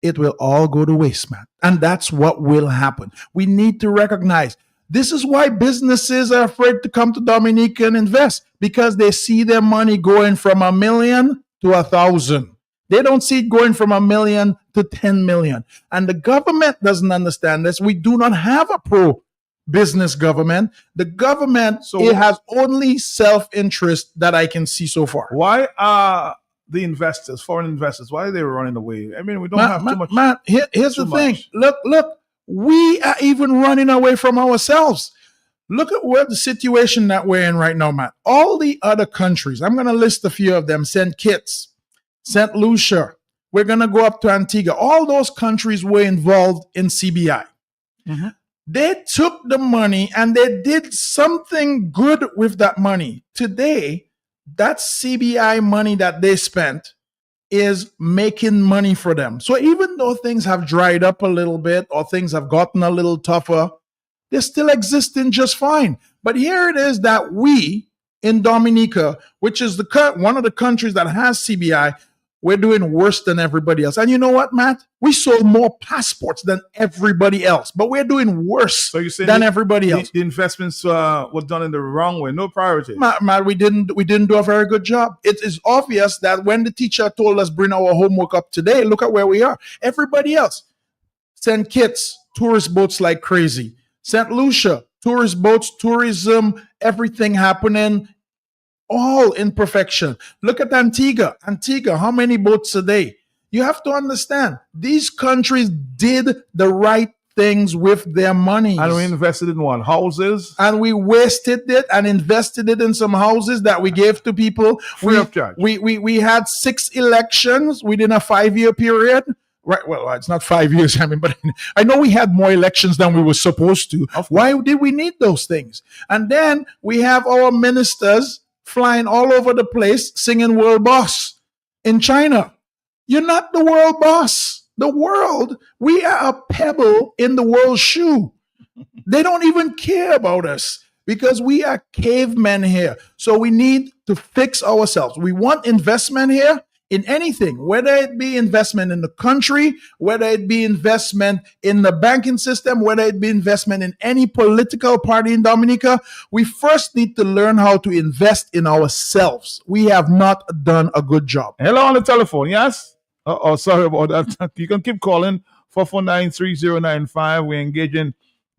it will all go to waste, man. And that's what will happen. We need to recognize this is why businesses are afraid to come to Dominica and invest, because they see their money going from 1 million to 1,000. They don't see it going from 1 million to 10 million. And the government doesn't understand this. We do not have a pro-business government. The government, it has only self-interest that I can see so far. Why are the investors, foreign investors, why are they running away? I mean, we don't have too much. Man, here's the thing. Look. We are even running away from ourselves. Look at where the situation that we're in right now, Matt. All the other countries, I'm going to list a few of them: St. Kitts, St. Lucia. We're going to go up to Antigua. All those countries were involved in CBI. Mm-hmm. They took the money and they did something good with that money. Today, that CBI money that they spent is making money for them. So even though things have dried up a little bit or things have gotten a little tougher, they're still existing just fine. But here it is that we in Dominica, which is one of the countries that has CBI, we're doing worse than everybody else. And you know what, Matt? We sold more passports than everybody else, but we're doing worse than everybody else. The investments were done in the wrong way, no priority. Matt, we didn't do a very good job. It is obvious that when the teacher told us bring our homework up today, look at where we are. Everybody else, St. Kitts, tourist boats like crazy. St. Lucia, tourist boats, tourism, everything happening. All in perfection. Look at Antigua. Antigua, how many boats a day? You have to understand, these countries did the right things with their money. And we invested in what? Houses? And we wasted it and invested it in some houses that we gave to people. Free of charge. We had 6 elections within a 5-year period. Right. Well, it's not 5 years. I mean, but I know we had more elections than we were supposed to. Why did we need those things? And then we have our ministers flying all over the place singing World Boss. in China. You're not the world boss. The world, we are a pebble in the world's shoe. They don't even care about us because we are cavemen here. So we need to fix ourselves. We want investment here in anything, whether it be investment in the country, whether it be investment in the banking system, whether it be investment in any political party in Dominica. We first need to learn how to invest in ourselves. We have not done a good job. Hello on the telephone, yes? Oh, sorry about that. You can keep calling 449-3095. We're engaging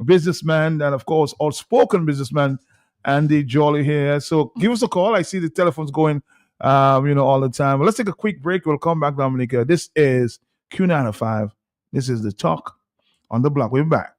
businessman and, of course, outspoken businessman Andy Jolly here. So give us a call. I see the telephone's going, all the time. But let's take a quick break. We'll come back, Dominica. This is Q95. This is the talk on the block. We're back.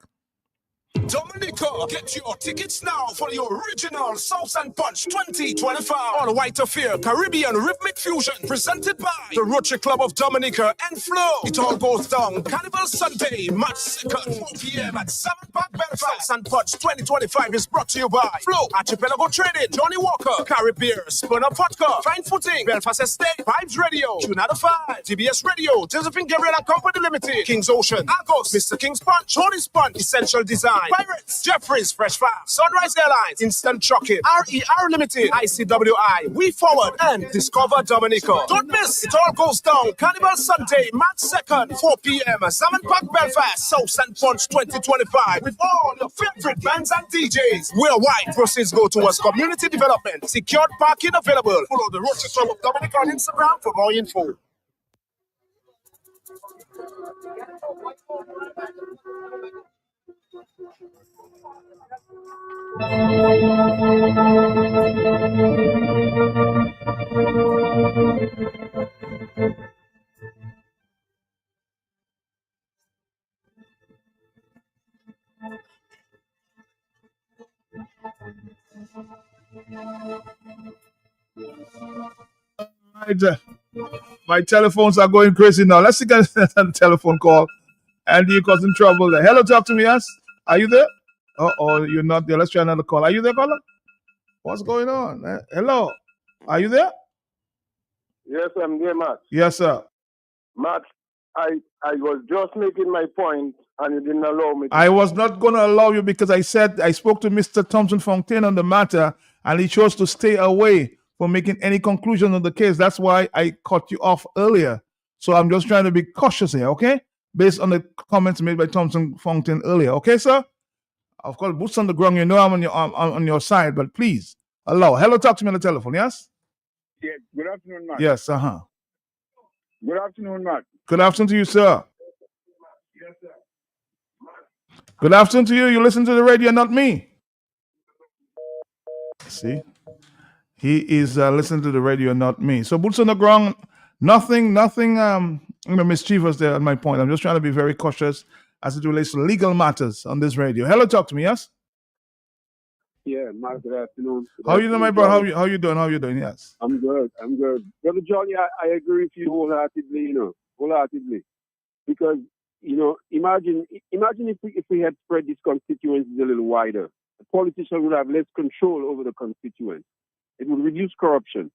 Dominica, get your tickets now for the original Sauce and Punch 2025 on White Affair Caribbean Rhythmic Fusion, presented by the Rotary Club of Dominica and Flow. It all goes down Carnival Sunday, March 2nd, 4 p.m. at 7 Park Belfast. Sauce and Punch 2025 is brought to you by Flow, Archipelago Trading, Johnny Walker, Caribbean, Spun Up Vodka, Fine Footing, Belfast Estate, Vibes Radio, Trinidad 5, TBS Radio, Josephine Gabriel and Company Limited, King's Ocean, Argos, Mr. King's Punch, Tony's Punch, Essential Design, Pirates, Jeffries, Fresh Farm, Sunrise Airlines, Instant Trucking, RER Limited, ICWI, We Forward, and Discover Dominica. Don't miss, it all goes down Carnival Sunday, March 2nd, 4 p.m. Salmon Park, Belfast, Sauce and Punch 2025 with all your favorite bands and DJs. Where wide proceeds go towards community development. Secured parking available. Follow the Rotary Club of Dominica on Instagram for more info. Right, my telephones are going crazy now. Let's get a telephone call. Andy causing trouble there. Hello, talk to me, yes? Are you there? Oh, you're not there. Let's try another call. Are you there, caller? What's going on? Hello? Are you there? Yes, I'm there, Matt. Yes, sir. Matt, I was just making my point and you didn't allow me to. I was not going to allow you because I said I spoke to Mr. Thompson Fontaine on the matter and he chose to stay away from making any conclusion on the case. That's why I cut you off earlier. So I'm just trying to be cautious here, okay? Based on the comments made by Thompson Fontaine earlier. Okay, sir? Of course, boots on the ground, you know I'm on your side, but please allow. Hello, talk to me on the telephone, yes? Yeah, good afternoon, Matt. Yes, Good afternoon, Matt. Good afternoon to you, sir. Yes, sir. Good afternoon to you. You listen to the radio, not me. See? He is listening to the radio, not me. So boots on the ground, nothing mischievous there at my point. I'm just trying to be very cautious as it relates to legal matters on this radio. Hello, talk to me, yes? Yeah, Matt, good afternoon. How you doing, my brother? How you doing? How you doing? Yes. I'm good. Brother Johnny, I agree with you wholeheartedly. Because, imagine if we had spread these constituencies a little wider. The politician would have less control over the constituents. It would reduce corruption.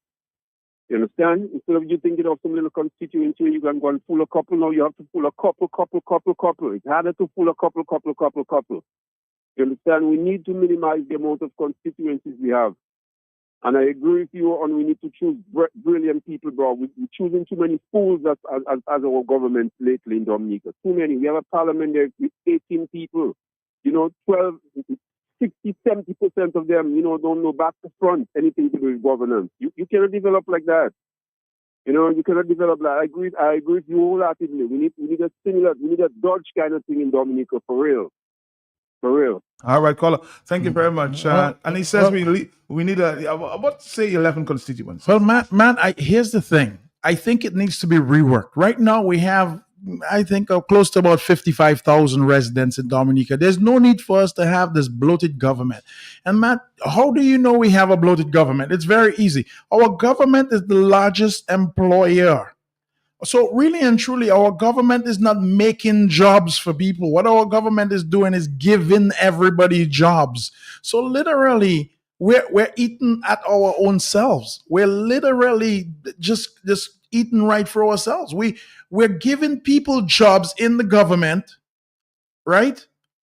You understand? Instead of you thinking of some little constituency, you can go and fool a couple. Now you have to fool a couple. It's harder to fool a couple. You understand? We need to minimize the amount of constituencies we have. And I agree with you on we need to choose brilliant people, bro. We're choosing too many fools as our government lately in Dominica. Too many. We have a parliament there with 18 people. 60, 70% of them, don't know back to front anything to do with governance. You cannot develop like that. You cannot develop like I agree with you wholeheartedly. We need a similar, we need a Dodge kind of thing in Dominica for real. All right, caller. Thank you very much. And he says we need about say 11 constituents. Well, Matt, here's the thing. I think it needs to be reworked. Right now, we have, I think, close to about 55,000 residents in Dominica. There's no need for us to have this bloated government. And Matt, how do you know we have a bloated government? It's very easy. Our government is the largest employer. So really and truly, our government is not making jobs for people. What our government is doing is giving everybody jobs. So literally, we're eating at our own selves. We're literally just eating right for ourselves. We're giving people jobs in the government, right?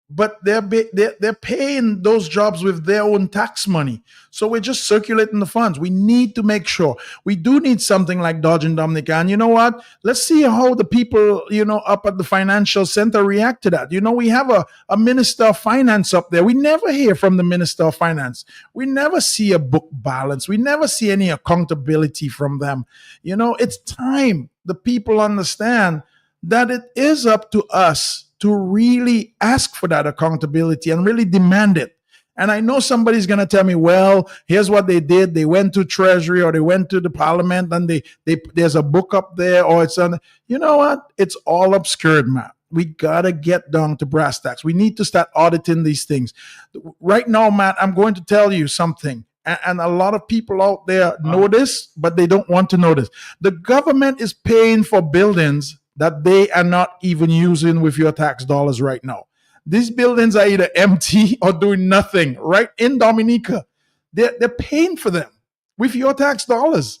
But they're paying those jobs with their own tax money. So we're just circulating the funds. We need to make sure we do need something like Dodge and Dominica. And you know what? Let's see how the people, up at the financial center react to that. We have a minister of finance up there. We never hear from the minister of finance. We never see a book balance. We never see any accountability from them. It's time the people understand that it is up to us to really ask for that accountability and really demand it. And I know somebody's going to tell me, well, here's what they did. They went to Treasury or they went to the Parliament and there's a book up there or it's on. You know what? It's all obscured, man. We got to get down to brass tacks. We need to start auditing these things. Right now, Matt, I'm going to tell you something. And a lot of people out there know this, but they don't want to know this. The government is paying for buildings that they are not even using with your tax dollars right now. These buildings are either empty or doing nothing right in Dominica. They're paying for them with your tax dollars.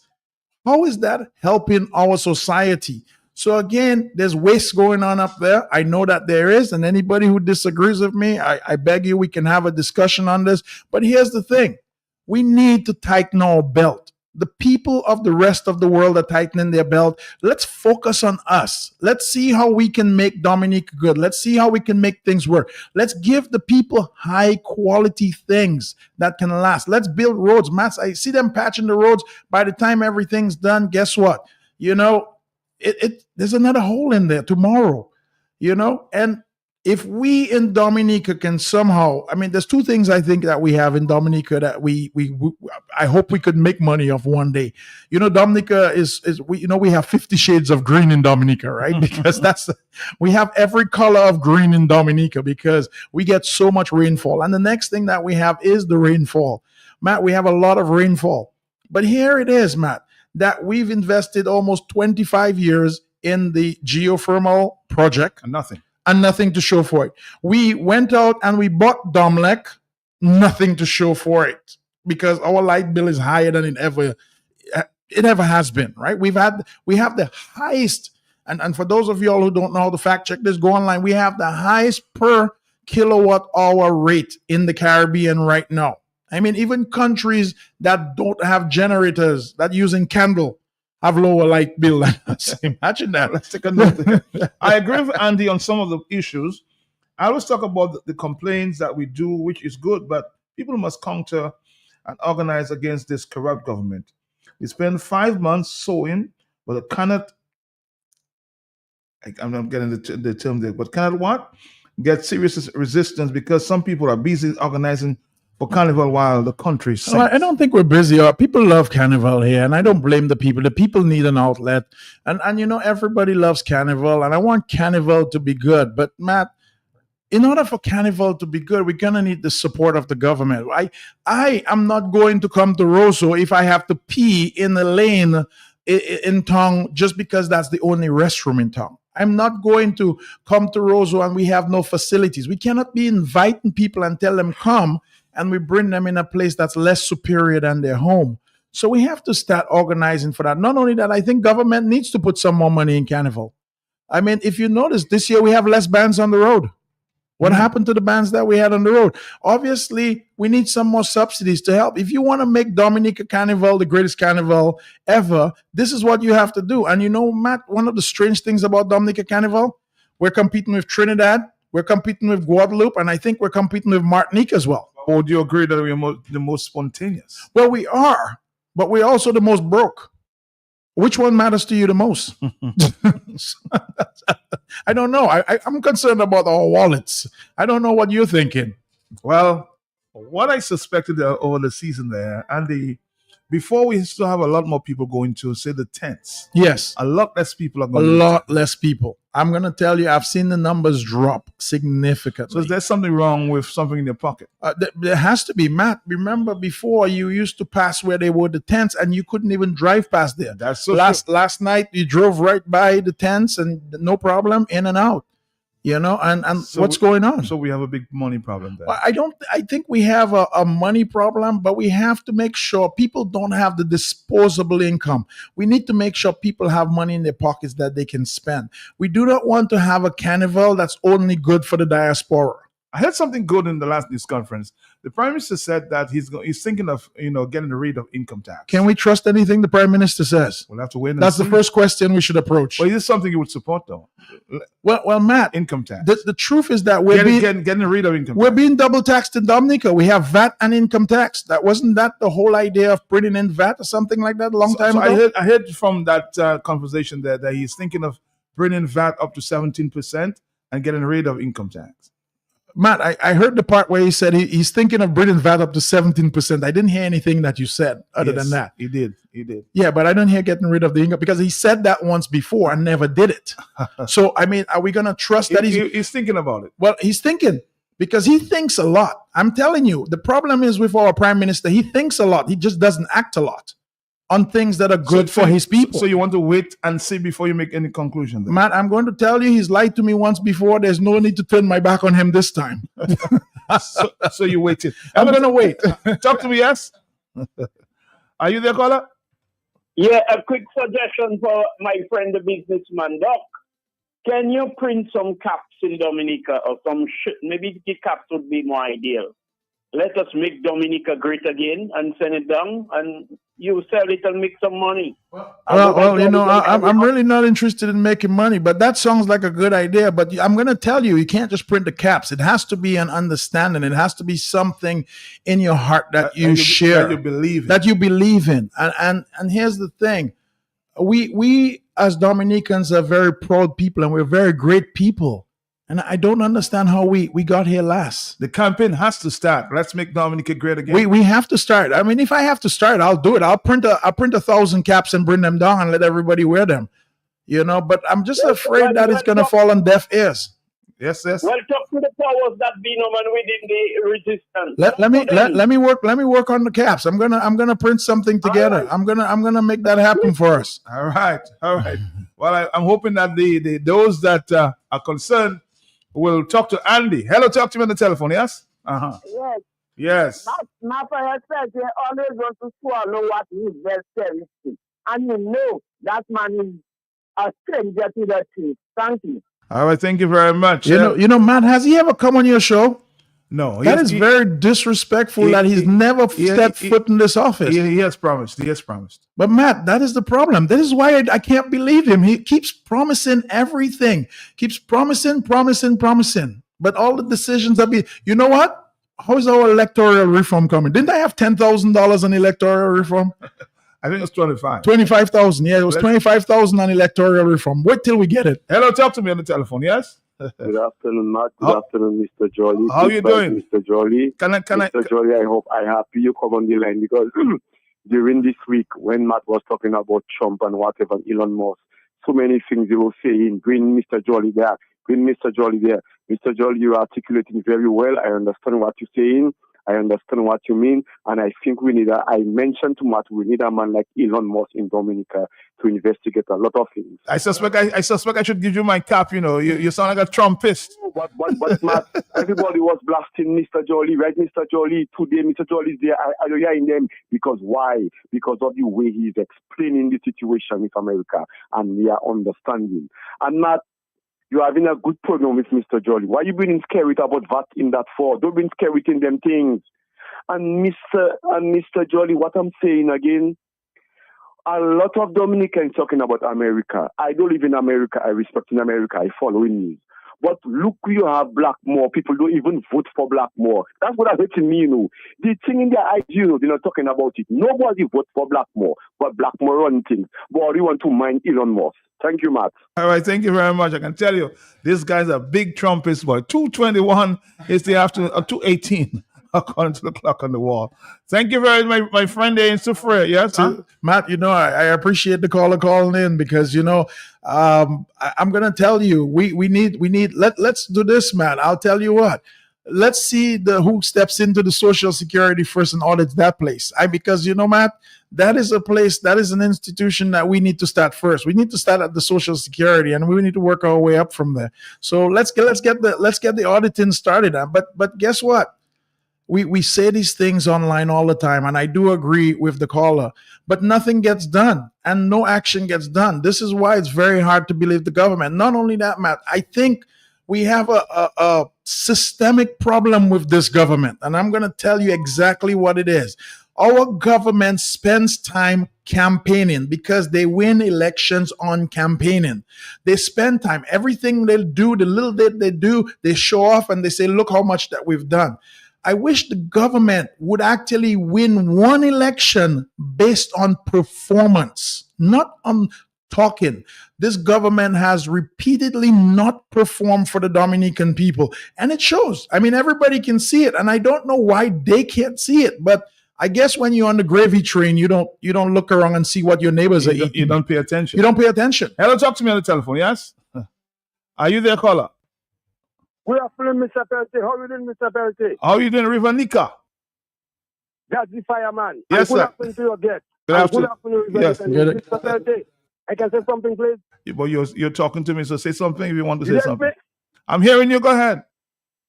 How is that helping our society? So again, there's waste going on up there. I know that there is, and anybody who disagrees with me, I beg you, we can have a discussion on this. But here's the thing. We need to tighten our belt. The people of the rest of the world are tightening their belt. Let's focus on us. Let's see how we can make Dominica good. Let's see how we can make things work. Let's give the people high quality things that can last. Let's build roads. Matt, I see them patching the roads. By the time everything's done, guess what? There's another hole in there tomorrow, and if we in Dominica can somehow, there's two things I think that we have in Dominica that I hope we could make money off one day. Dominica we have 50 shades of green in Dominica, right? Because we have every color of green in Dominica because we get so much rainfall. And the next thing that we have is the rainfall. Matt, we have a lot of rainfall. But here it is, Matt, that we've invested almost 25 years in the geothermal project. And nothing to show for it. We went out and we bought Domlec, nothing to show for it because our light bill is higher than it ever has been, right? We have the highest, and for those of y'all who don't know how to fact check this, go online. We have the highest per kilowatt hour rate in the Caribbean right now. Even countries that don't have generators, that using candle, have lower light bill than us. Imagine that. Let's take a note. I agree with Andy on some of the issues. I always talk about the complaints that we do, which is good, but people must counter and organize against this corrupt government. We spend 5 months sowing, but it cannot, I'm not getting the term there, but cannot what? Get serious resistance because some people are busy organizing for Carnival while the country sinks. I don't think we're busy. People love Carnival here, and I don't blame the people. The people need an outlet. And everybody loves Carnival, and I want Carnival to be good. But, Matt, in order for Carnival to be good, we're going to need the support of the government. I am not going to come to Roseau if I have to pee in a lane in town just because that's the only restroom in town. I'm not going to come to Roseau and we have no facilities. We cannot be inviting people and tell them come, and we bring them in a place that's less superior than their home. So we have to start organizing for that. Not only that, I think government needs to put some more money in Carnival. If you notice, this year we have less bands on the road. What happened to the bands that we had on the road? Obviously, we need some more subsidies to help. If you want to make Dominica Carnival the greatest carnival ever, this is what you have to do. And Matt, one of the strange things about Dominica Carnival, we're competing with Trinidad, we're competing with Guadeloupe, and I think we're competing with Martinique as well. Or would you agree that we're the most spontaneous? Well, we are, but we're also the most broke. Which one matters to you the most? I don't know. I'm concerned about our wallets. I don't know what you're thinking. Well, what I suspected over the season there, and before we used to have a lot more people going to, say, the tents. Yes. A lot less people are going to. A lot less people. I'm going to tell you, I've seen the numbers drop significantly. So is there something wrong with something in your pocket? There has to be, Matt. Remember before you used to pass where they were the tents and you couldn't even drive past there. That's so Last night you drove right by the tents and no problem, in and out. You know, and So what's going on? So we have a big money problem there. Well, I think we have a money problem, but we have to make sure people don't have the disposable income. We need to make sure people have money in their pockets that they can spend. We do not want to have a carnival that's only good for the diaspora. I heard something good in the last news conference. The Prime Minister said that he's thinking of getting rid of income tax. Can we trust anything the Prime Minister says? We'll have to wait and That's see. the first question we should approach. Well, is this something you would support, though? Well, Matt, income tax. The truth is that we're getting rid of income we're tax. being double taxed in Dominica. We have VAT and income tax. Wasn't that the whole idea of bringing in VAT or something like that a long time ago? I heard from that conversation there that he's thinking of bringing VAT up to 17% and getting rid of income tax. Matt, I heard the part where he said he's thinking of bringing VAT up to 17%. I didn't hear anything that you said other than that. He did. Yeah, but I don't hear getting rid of the income because he said that once before and never did it. So, I mean, are we going to trust that he's thinking about it? Well, he's thinking because he thinks a lot. I'm telling you, the problem is with our Prime Minister, he thinks a lot. He just doesn't act a lot on things that are good for his people. So you want to wait and see before you make any conclusion then? Matt, I'm going to tell you, he's lied to me once before. There's no need to turn my back on him this time. so you waited. I'm going to wait. Talk to me, yes? Are you there, caller? Yeah, a quick suggestion for my friend, the businessman, Doc. Can you print some caps in Dominica or some shit? Maybe the caps would be more ideal. Let us make Dominica great again and send it down, and you sell it and make some money. Well, you know, I'm really not interested in making money, but that sounds like a good idea. But I'm going to tell you, you can't just print the caps. It has to be an understanding. It has to be something in your heart that you share, that you believe in. And here's the thing: we as Dominicans are very proud people, and we're very great people. And I don't understand how we got here last. The campaign has to start. Let's make Dominica great again. We have to start. I mean, if I have to start, I'll do it. I'll print 1,000 caps and bring them down and let everybody wear them. You know, but I'm just afraid that it's going to fall on deaf ears. Yes. Well, talk to the powers that be, no man, within the resistance. Let me work on the caps. I'm gonna print something together. Right. I'm gonna make that happen for us. All right. Well, I'm hoping that the those that are concerned will talk to Andy. Hello, talk to me on the telephone. Yes. Yes. My parents said they always want to swallow what is best service, and you know that man is a stranger to the truth. Thank you. All right, thank you very much. You know, Matt, has he ever come on your show? No. That is very disrespectful that he's never stepped foot in this office. He has promised. But Matt, that is the problem. That is why I can't believe him. He keeps promising everything. Keeps promising. But all the decisions you know what? How's our electoral reform coming? Didn't I have $10,000 on electoral reform? I think it's 25. 25,000. Yeah, it was 25,000 on electoral reform. Wait till we get it. Hello, talk to me on the telephone. Yes. Good afternoon, Matt. Good afternoon, Mr. Jolly. How are you doing, Mr. Jolly? Mr. Jolly, I hope I happy you come on the line because during this week when Matt was talking about Trump and whatever, Elon Musk, so many things you were saying. Bring Mr. Jolly there. Bring Mr. Jolly there. Mr. Jolly, you are articulating very well. I understand what you're saying. I understand what you mean, and I think I mentioned to Matt, we need a man like Elon Musk in Dominica to investigate a lot of things. I suspect I should give you my cap. You know, you sound like a Trumpist. But Matt, everybody was blasting Mr. Jolly, right? Mr. Jolly, today Mr. Jolly is there. Are you hearing them? Because why? Because of the way he's explaining the situation with America, and we are understanding. And Matt, you're having a good program with Mr. Jolly. Why are you being scared about that in that for? Don't be scared in them things. And Mr. Jolly, what I'm saying again, a lot of Dominicans talking about America. I don't live in America. I respect in America. I follow in news. But look, you have Blackmore. People don't even vote for Blackmore. That's what I'm hurting me, you know. The thing in their eyes, you know, they're not talking about it. Nobody votes for Blackmore, but Blackmore run things. But you want to mind Elon Musk. Thank you, Matt. All right, thank you very much. I can tell you, this guy's a big Trumpist boy. 2:21 is the afternoon, 2:18 according to the clock on the wall. Thank you very much, my friend there in Sufre. Yes, Matt. You know, I appreciate the caller calling in because you know, I'm gonna tell you, we need. Let's do this, man. I'll tell you what. let's see who steps into the Social Security first and audits that place. Because Matt, that is a place, that is an institution that we need to start first. We need to start at the Social Security, and we need to work our way up from there. So let's get the auditing started. But guess what? We say these things online all the time, and I do agree with the caller, but nothing gets done and no action gets done. This is why it's very hard to believe the government. Not only that, Matt, I think we have a systemic problem with this government, and I'm going to tell you exactly what it is. Our government spends time campaigning because they win elections on campaigning. They spend time. Everything they do, the little bit they do, they show off and they say, look how much that we've done. I wish the government would actually win one election based on performance, not on talking. This government has repeatedly not performed for the Dominican people, and it shows. I mean, everybody can see it, and I don't know why they can't see it, but I guess when you're on the gravy train, you don't look around and see what your neighbors are eating. You don't pay attention. You don't pay attention. Hello, talk to me on the telephone, yes? Are you there, caller? Good afternoon, Mr. Pelty. How are you doing, Mr. Pelty? How are you doing, River Nika? That's the fireman. Yes, good sir. Afternoon to your guest. Good afternoon. Good afternoon, River Yes. Nika. Mr. Pelty, I can say something, please? But you're talking to me, so say something if you want to say Yes, something. me? I'm hearing you. Go ahead.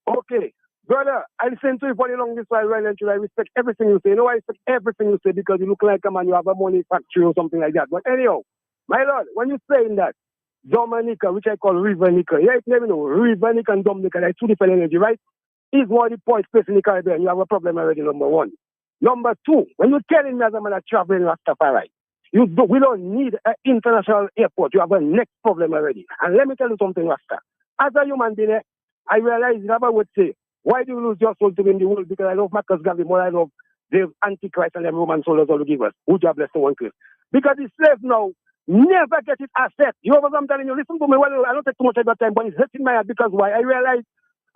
Okay. Brother, I listen to you for the longest while, and I respect everything you say. You know, I respect everything you say because you look like a man, you have a money factory or something like that. But anyhow, my lord, when you're saying that, Dominica, which I call River Nika, yeah, it's never know, River Nika and Dominica, they're two different energy, right? Is one of the points place in the Caribbean, you have a problem already, number one. Number two, when you're telling me as a man that traveling Rastafari, we don't need an international airport, you have a next problem already. And let me tell you something, Rasta. As a human being, I realize never would say, why do you lose your soul to win the world? Because I love Marcus Garvey more I love the Antichrist and them Roman soldiers all to give us. Who God bless the one cliff. Because the slave now never get it asset. You know what I'm telling you? Listen to me. Well, I don't take too much of your time, but it's hurting my heart because why? I realize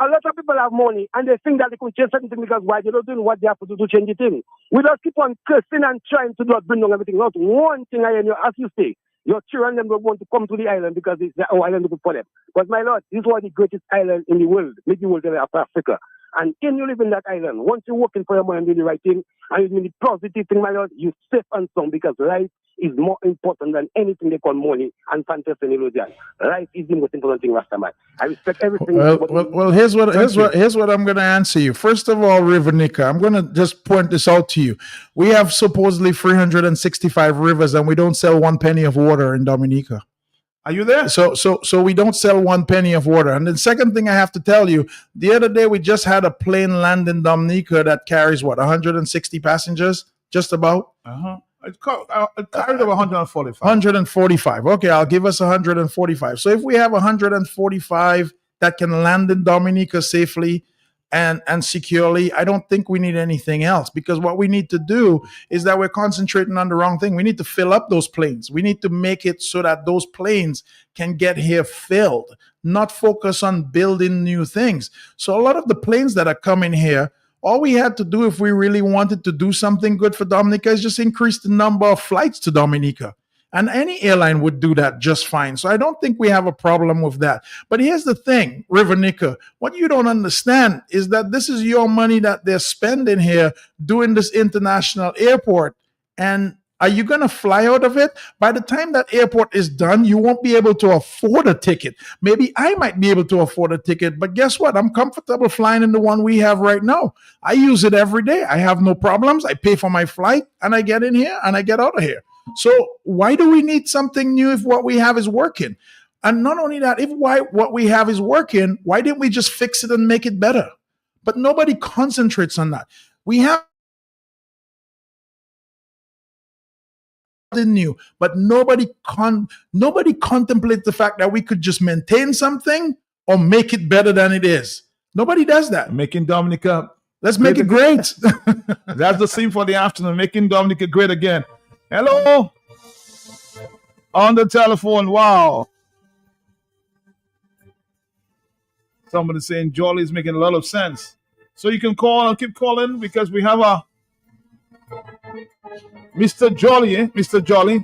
a lot of people have money and they think that they can change certain things because why? They don't do what they have to do to change the thing. We just keep on cursing and trying to not bring down everything. Not one thing I hear, as you say. Your children them don't want to come to the island because it's our island good for them. But my lord, this is one of the greatest islands in the world, maybe world after Africa. And when you live in that island, once you're working for your money and doing the right thing, and you do the positive thing, my lord, you're safe and sound because life is more important than anything they call money and fantasy and illusion. Life is the most important thing, Rastaman. I respect everything. Well, here's what I'm going to answer you. First of all, River Nika, I'm going to just point this out to you. We have supposedly 365 rivers, and we don't sell 1 penny of water in Dominica. Are you there? So we don't sell 1 penny of water. And the second thing I have to tell you, the other day we just had a plane land in Dominica that carries 160 passengers, just about. It carried over 145. 145. Okay, I'll give us 145. So if we have 145 that can land in Dominica safely and securely, I don't think we need anything else, because what we need to do is that we're concentrating on the wrong thing. We need to fill up those planes. We need to make it so that those planes can get here filled, not focus on building new things. So a lot of the planes that are coming here, all we had to do if we really wanted to do something good for Dominica is just increase the number of flights to Dominica. And any airline would do that just fine. So I don't think we have a problem with that. But here's the thing, River Nika, what you don't understand is that this is your money that they're spending here doing this international airport. And are you going to fly out of it? By the time that airport is done, you won't be able to afford a ticket. Maybe I might be able to afford a ticket, but guess what? I'm comfortable flying in the one we have right now. I use it every day. I have no problems. I pay for my flight and I get in here and I get out of here. So why do we need something new if what we have is working? And not only that, if what we have is working, why didn't we just fix it and make it better? But nobody concentrates on that. We have new, but nobody contemplates the fact that we could just maintain something or make it better than it is. Nobody does that. Making Dominica, let's make it great. That's the theme for the afternoon. Making Dominica great again. Hello, on the telephone. Wow, somebody saying Jolly is making a lot of sense. So you can call and keep calling because we have a Mr. Jolly, Mr. Jolly.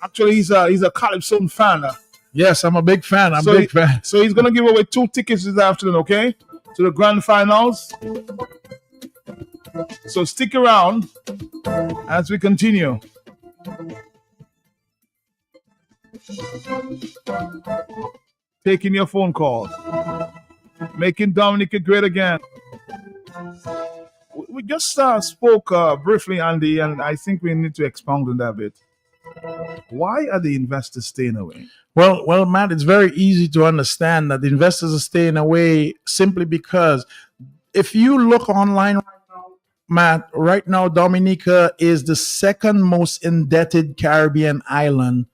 Actually, he's a Calypso fan. Yes, I'm a big fan. I'm a big fan. So he's gonna give away 2 tickets this afternoon. Okay. to the grand finals. So stick around as we continue. Taking your phone calls. Making Dominica great again. We just spoke briefly, Andy, and I think we need to expound on that a bit. Why are the investors staying away? Well, Matt, it's very easy to understand that the investors are staying away simply because if you look online, Matt, right now, Dominica is the second most indebted Caribbean island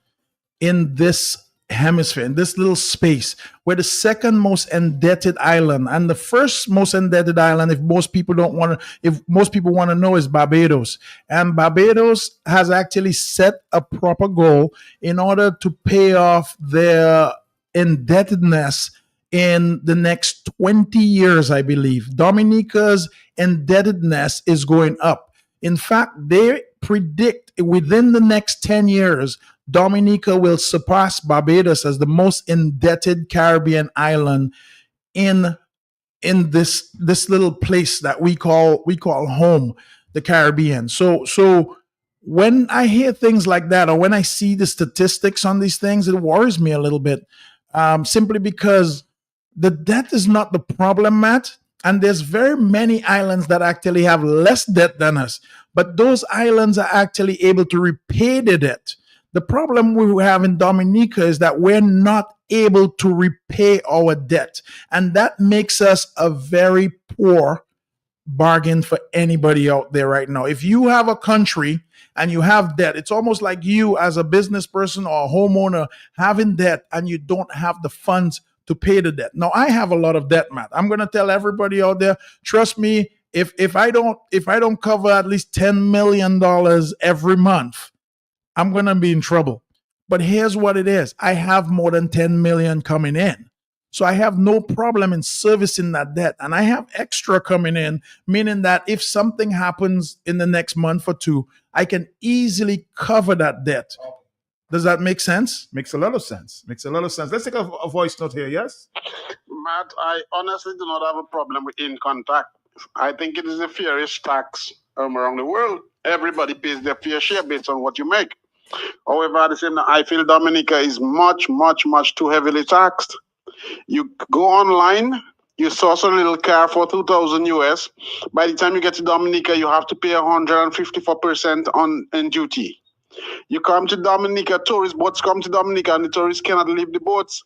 in this hemisphere, in this little space. We're the second most indebted island, and the first most indebted island, if most people want to know, is Barbados. And Barbados has actually set a proper goal in order to pay off their indebtedness in the next 20 years, I believe. Dominica's indebtedness is going up. In fact, they predict within the next 10 years, Dominica will surpass Barbados as the most indebted Caribbean island in this little place that we call home, the Caribbean. So when I hear things like that, or when I see the statistics on these things, it worries me a little bit, simply because the debt is not the problem, Matt. And there's very many islands that actually have less debt than us, but those islands are actually able to repay the debt. The problem we have in Dominica is that we're not able to repay our debt. And that makes us a very poor bargain for anybody out there right now. If you have a country and you have debt, it's almost like you as a business person or a homeowner having debt and you don't have the funds to pay the debt. Now, I have a lot of debt, Matt. I'm going to tell everybody out there, trust me, if I don't cover at least $10 million every month, I'm going to be in trouble. But here's what it is. I have more than 10 million coming in. So I have no problem in servicing that debt. And I have extra coming in, meaning that if something happens in the next month or two, I can easily cover that debt. Does that make sense? Makes a lot of sense. Makes a lot of sense. Let's take a voice note here, yes? Matt, I honestly do not have a problem with income tax. I think it is the fairest tax around the world. Everybody pays their fair share based on what you make. However, at the same time, I feel Dominica is much, much, much too heavily taxed. You go online, you source a little car for 2,000 US. By the time you get to Dominica, you have to pay 154% in duty. You come to Dominica, tourist boats come to Dominica, and the tourists cannot leave the boats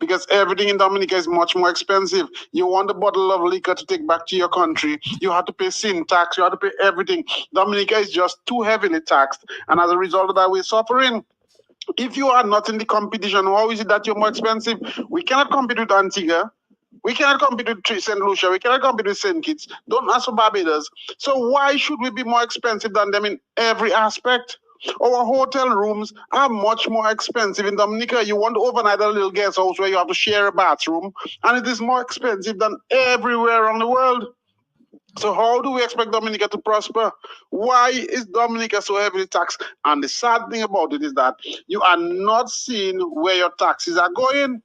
because everything in Dominica is much more expensive. You want a bottle of liquor to take back to your country, you have to pay sin tax, you have to pay everything. Dominica is just too heavily taxed, and as a result of that, we're suffering. If you are not in the competition, how is it that you're more expensive? We cannot compete with Antigua. We cannot compete with St. Lucia. We cannot compete with St. Kitts. Don't ask for Barbados. So why should we be more expensive than them in every aspect? Our hotel rooms are much more expensive in Dominica. You want to overnight a little guest house where you have to share a bathroom, and it is more expensive than everywhere around the world. So how do we expect Dominica to prosper? Why is Dominica so heavily taxed? And the sad thing about it is that you are not seeing where your taxes are going.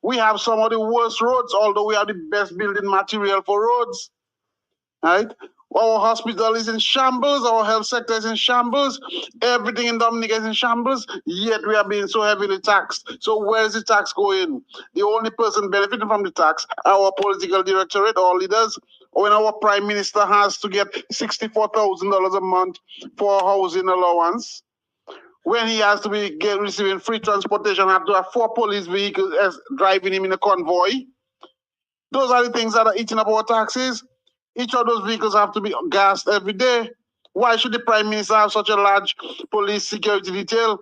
We have some of the worst roads, although we have the best building material for roads, right? Our hospital is in shambles, our health sector is in shambles, everything in Dominica is in shambles, yet we are being so heavily taxed. So where is the tax going? The only person benefiting from the tax, our political directorate, our leaders, when our prime minister has to get $64,000 a month for a housing allowance, when he has to be receiving free transportation, have to have 4 police vehicles driving him in a convoy. Those are the things that are eating up our taxes. Each of those vehicles have to be gassed every day. Why should the prime minister have such a large police security detail?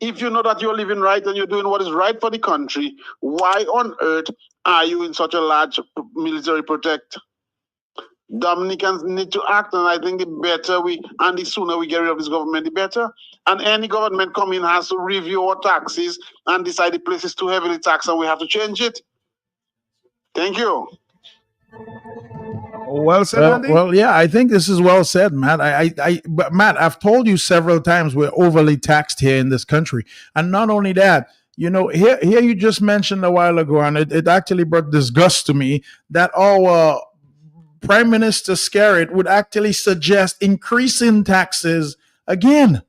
If you know that you're living right and you're doing what is right for the country, why on earth are you in such a large military protect? Dominicans need to act, and I think the sooner we get rid of this government, the better. And any government coming has to review our taxes and decide the place is too heavily taxed and we have to change it. Thank you. Well said, Andy. Well, yeah, I think this is well said, Matt. But Matt, I've told you several times we're overly taxed here in this country, and not only that, Here you just mentioned a while ago, and it actually brought disgust to me that our Prime Minister Skerritt would actually suggest increasing taxes again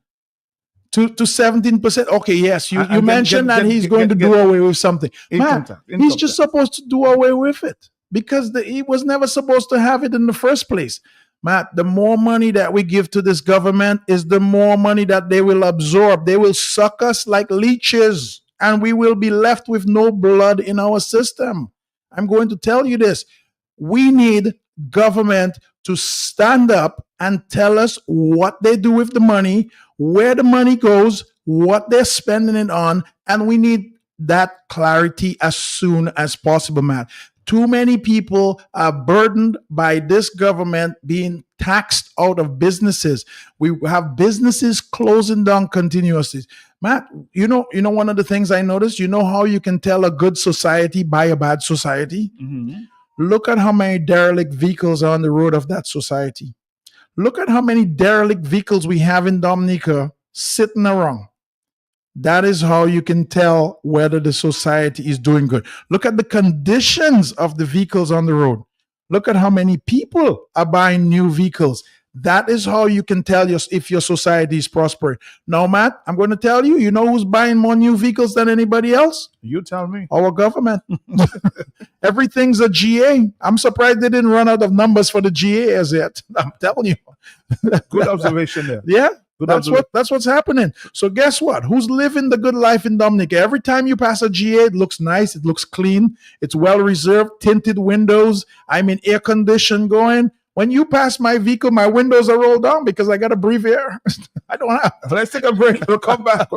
to 17%. Okay, yes, you mentioned that he's going to do away with something. Man, he's just supposed to do away with it because he was never supposed to have it in the first place. Matt, the more money that we give to this government is the more money that they will absorb. They will suck us like leeches, and we will be left with no blood in our system. I'm going to tell you this. We need government to stand up and tell us what they do with the money, where the money goes, what they're spending it on, and we need that clarity as soon as possible, man. Too many people are burdened by this government being taxed out of businesses. We have businesses closing down continuously. Matt, one of the things I noticed, how you can tell a good society by a bad society? Mm-hmm. Look at how many derelict vehicles are on the road of that society. Look at how many derelict vehicles we have in Dominica sitting around. That is how you can tell whether the society is doing good. Look at the conditions of the vehicles on the road. Look at how many people are buying new vehicles. That is how you can tell if your society is prospering. Now, Matt, I'm going to tell you, who's buying more new vehicles than anybody else? You tell me. Our government. Everything's a GA. I'm surprised they didn't run out of numbers for the GA as yet. I'm telling you. Good observation there. Yeah. That's what's happening. So guess what? Who's living the good life in Dominica? Every time you pass a GA, it looks nice. It looks clean. It's well reserved, tinted windows. Air condition going. When you pass my vehicle, my windows are rolled down because I got to breathe air. I don't have. Let's take a break. We'll come back.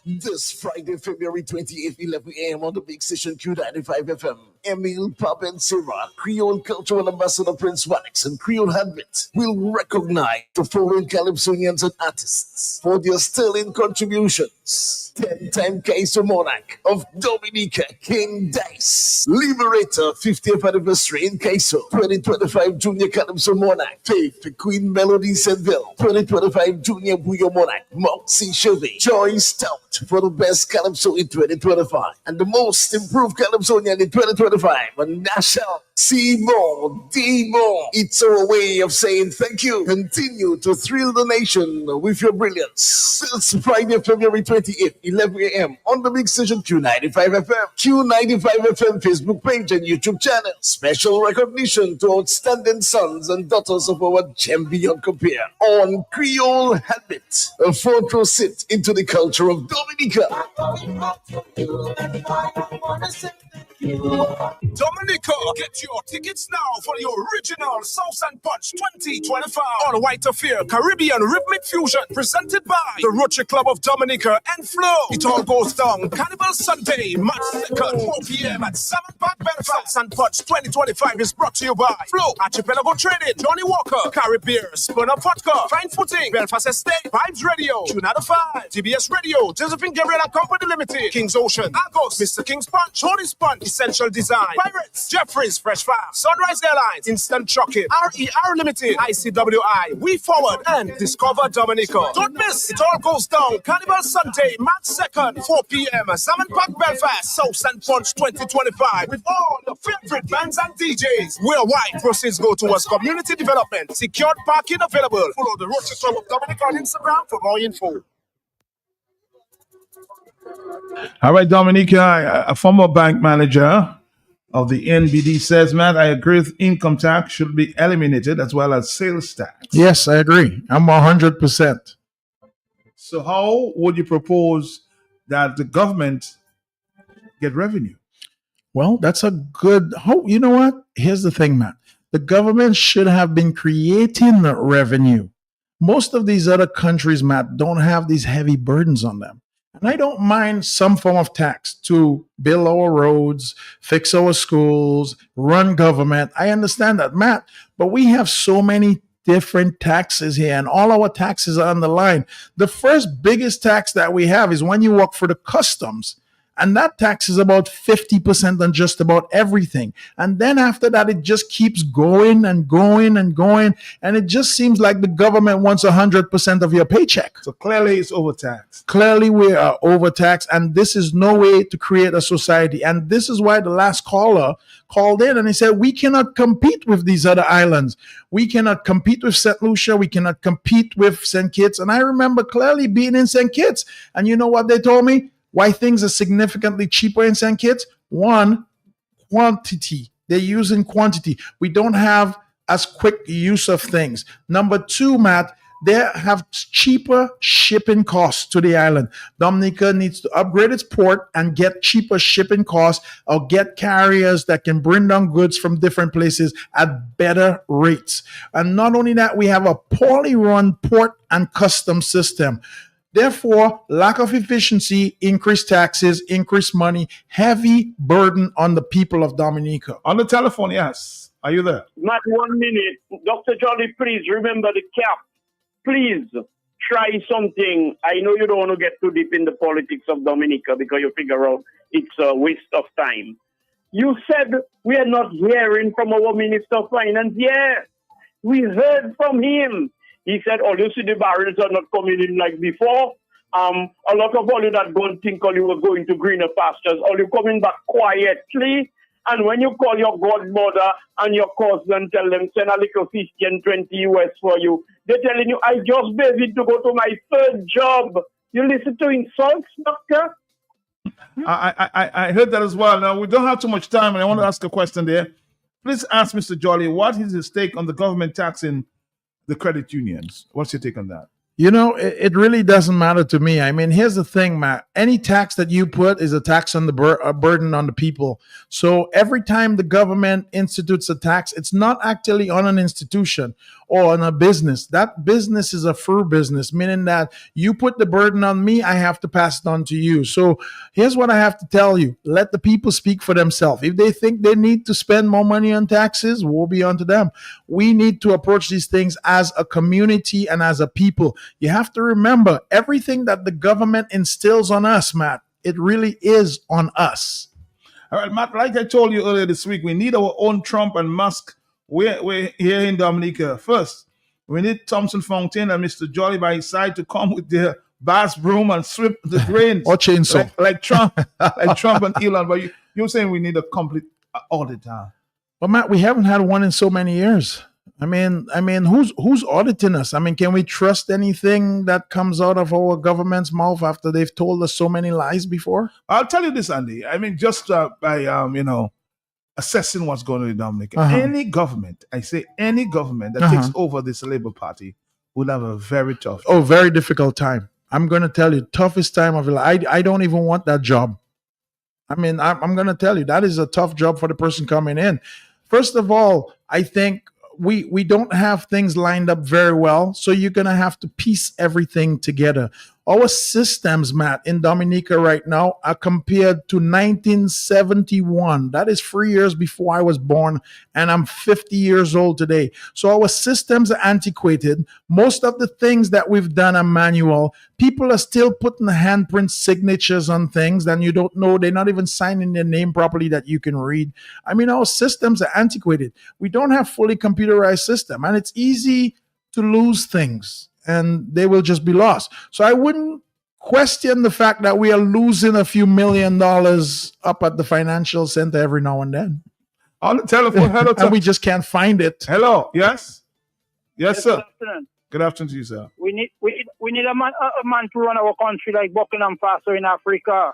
This Friday, February 28th, 11 a.m. on the big station Q95 FM. Emil, Pop, and Sarah, Creole Cultural Ambassador Prince Wax, and Creole Handmit will recognize the following Calypsonians and artists for their sterling contributions. 10-time Kaiser Monarch of Dominica, King Dice. Liberator, 50th anniversary in Kaiser. 2025 Junior Calypso Monarch, Faith, Queen Melody Senville. 2025 Junior Buyo Monarch, Moxie Chevy. Joy Stout for the best Calypso in 2025. And the most improved Calypsonian in 2025, and National C more, D more. It's our way of saying thank you. Continue to thrill the nation with your brilliance. This Friday, February 28th, 11 a.m. on the big station Q95 FM, Q95 FM Facebook page and YouTube channel. Special recognition to outstanding sons and daughters of our champion compare on Creole Habit. A photo sit into the culture of Dominica. Dominica, get your tickets now for the original South and Punch 2025 on White Affair Caribbean Rhythmic Fusion, presented by the Rotary Club of Dominica and Flow. It all goes down Carnival Sunday, March 2nd, 4 p.m. at Salmon Park, Belfast. South and Punch 2025 is brought to you by Flow, Archipelago Trading, Johnny Walker, Caribbean, Spun Up Vodka, Fine Footing, Belfast Estate, Vibes Radio, Tunada 5, TBS Radio, Josephine Gabriel and Company Limited, King's Ocean, Argos, Mr. King's Punch, Holy Sponge, Essential Design, Pirates, Jeffries, Fresh Farm, Sunrise Airlines, Instant Trucking, RER Limited, ICWI, We Forward, and Discover Dominica. Don't miss, it all goes down Carnival Sunday, March 2nd, 4 p.m. Salmon Park, Belfast, South and Punch 2025 with all your favorite bands and DJs. Worldwide proceeds go towards community development. Secured parking available. Follow the Rotary Club of Dominica on Instagram for more info. All right, Dominica, a former bank manager of the NBD says, Matt, I agree with income tax should be eliminated as well as sales tax. Yes, I agree. I'm 100%. So how would you propose that the government get revenue? Well, that's a good hope. You know what? Here's the thing, Matt. The government should have been creating revenue. Most of these other countries, Matt, don't have these heavy burdens on them. And I don't mind some form of tax to build our roads, fix our schools, run government. I understand that, Matt. But we have so many different taxes here, and all our taxes are on the line. The first biggest tax that we have is when you work for the customs. And that tax is about 50% on just about everything. And then after that, it just keeps going and going and going. And it just seems like the government wants 100% of your paycheck. So clearly it's overtaxed. Clearly we are overtaxed, and this is no way to create a society. And this is why the last caller called in and he said, we cannot compete with these other islands. We cannot compete with St. Lucia. We cannot compete with St. Kitts. And I remember clearly being in St. Kitts. And you know what they told me? Why things are significantly cheaper in St. Kitts? One, quantity. They're using quantity. We don't have as quick use of things. Number two, Matt, they have cheaper shipping costs to the island. Dominica needs to upgrade its port and get cheaper shipping costs, or get carriers that can bring down goods from different places at better rates. And not only that, we have a poorly run port and customs system. Therefore, lack of efficiency, increased taxes, increased money, heavy burden on the people of Dominica. On the telephone, yes. Are you there? Not 1 minute. Dr. Jolly, please remember the cap. Please try something. I know you don't want to get too deep in the politics of Dominica because you figure out it's a waste of time. You said we are not hearing from our Minister of Finance. Yeah, we heard from him. He said, oh, you see the barrels are not coming in like before. A lot of all you that don't think all you were going to greener pastures, all you coming back quietly. And when you call your godmother and your cousin, tell them, send a little 50 and 20 US for you. They're telling you, I just babied to go to my third job. You listen to insults, doctor? I heard that as well. Now, we don't have too much time, and I want to ask a question there. Please ask Mr. Jolly, what is his take on the government taxing the credit unions? What's your take on that? You know, it really doesn't matter to me. I mean, here's the thing, Matt. Any tax that you put is a tax on the a burden on the people. So every time the government institutes a tax, it's not actually on an institution or on a business. That business is a free business, meaning that you put the burden on me, I have to pass it on to you. So here's what I have to tell you. Let the people speak for themselves. If they think they need to spend more money on taxes, woe be unto them. We need to approach these things as a community and as a people. You have to remember, everything that the government instills on us, Matt, it really is on us. All right, Matt, like I told you earlier this week, we need our own Trump and Musk. We're here in Dominica. First, we need Thompson Fountain and Mr. Jolly by his side to come with their bass broom and sweep the drains. Or chainsaw. Like Trump, like Trump and Elon. But you're saying we need a complete audit, huh? But Matt, we haven't had one in so many years. I mean, who's auditing us? I mean, can we trust anything that comes out of our government's mouth after they've told us so many lies before? I'll tell you this, Andy. I mean, just by assessing what's going on in Dominica, any government, I say any government that takes over this Labour Party would have a very tough time. Very difficult time. I'm going to tell you, toughest time of your life. I don't even want that job. I mean, I'm going to tell you, that is a tough job for the person coming in. First of all, I think we don't have things lined up very well, so you're going to have to piece everything together. Our systems, Matt, in Dominica right now are compared to 1971. That is 3 years before I was born, and I'm 50 years old today. So our systems are antiquated. Most of the things that we've done are manual. People are still putting handprint signatures on things, and you don't know. They're not even signing their name properly that you can read. I mean, our systems are antiquated. We don't have fully computerized system, and it's easy to lose things, and they will just be lost. So I wouldn't question the fact that we are losing a few $1 million up at the financial center every now and then. On the telephone, hello. And we just can't find it. Hello, yes? Yes, sir. Good afternoon. Good afternoon to you, sir. We need a man to run our country like Buckingham Faso in Africa.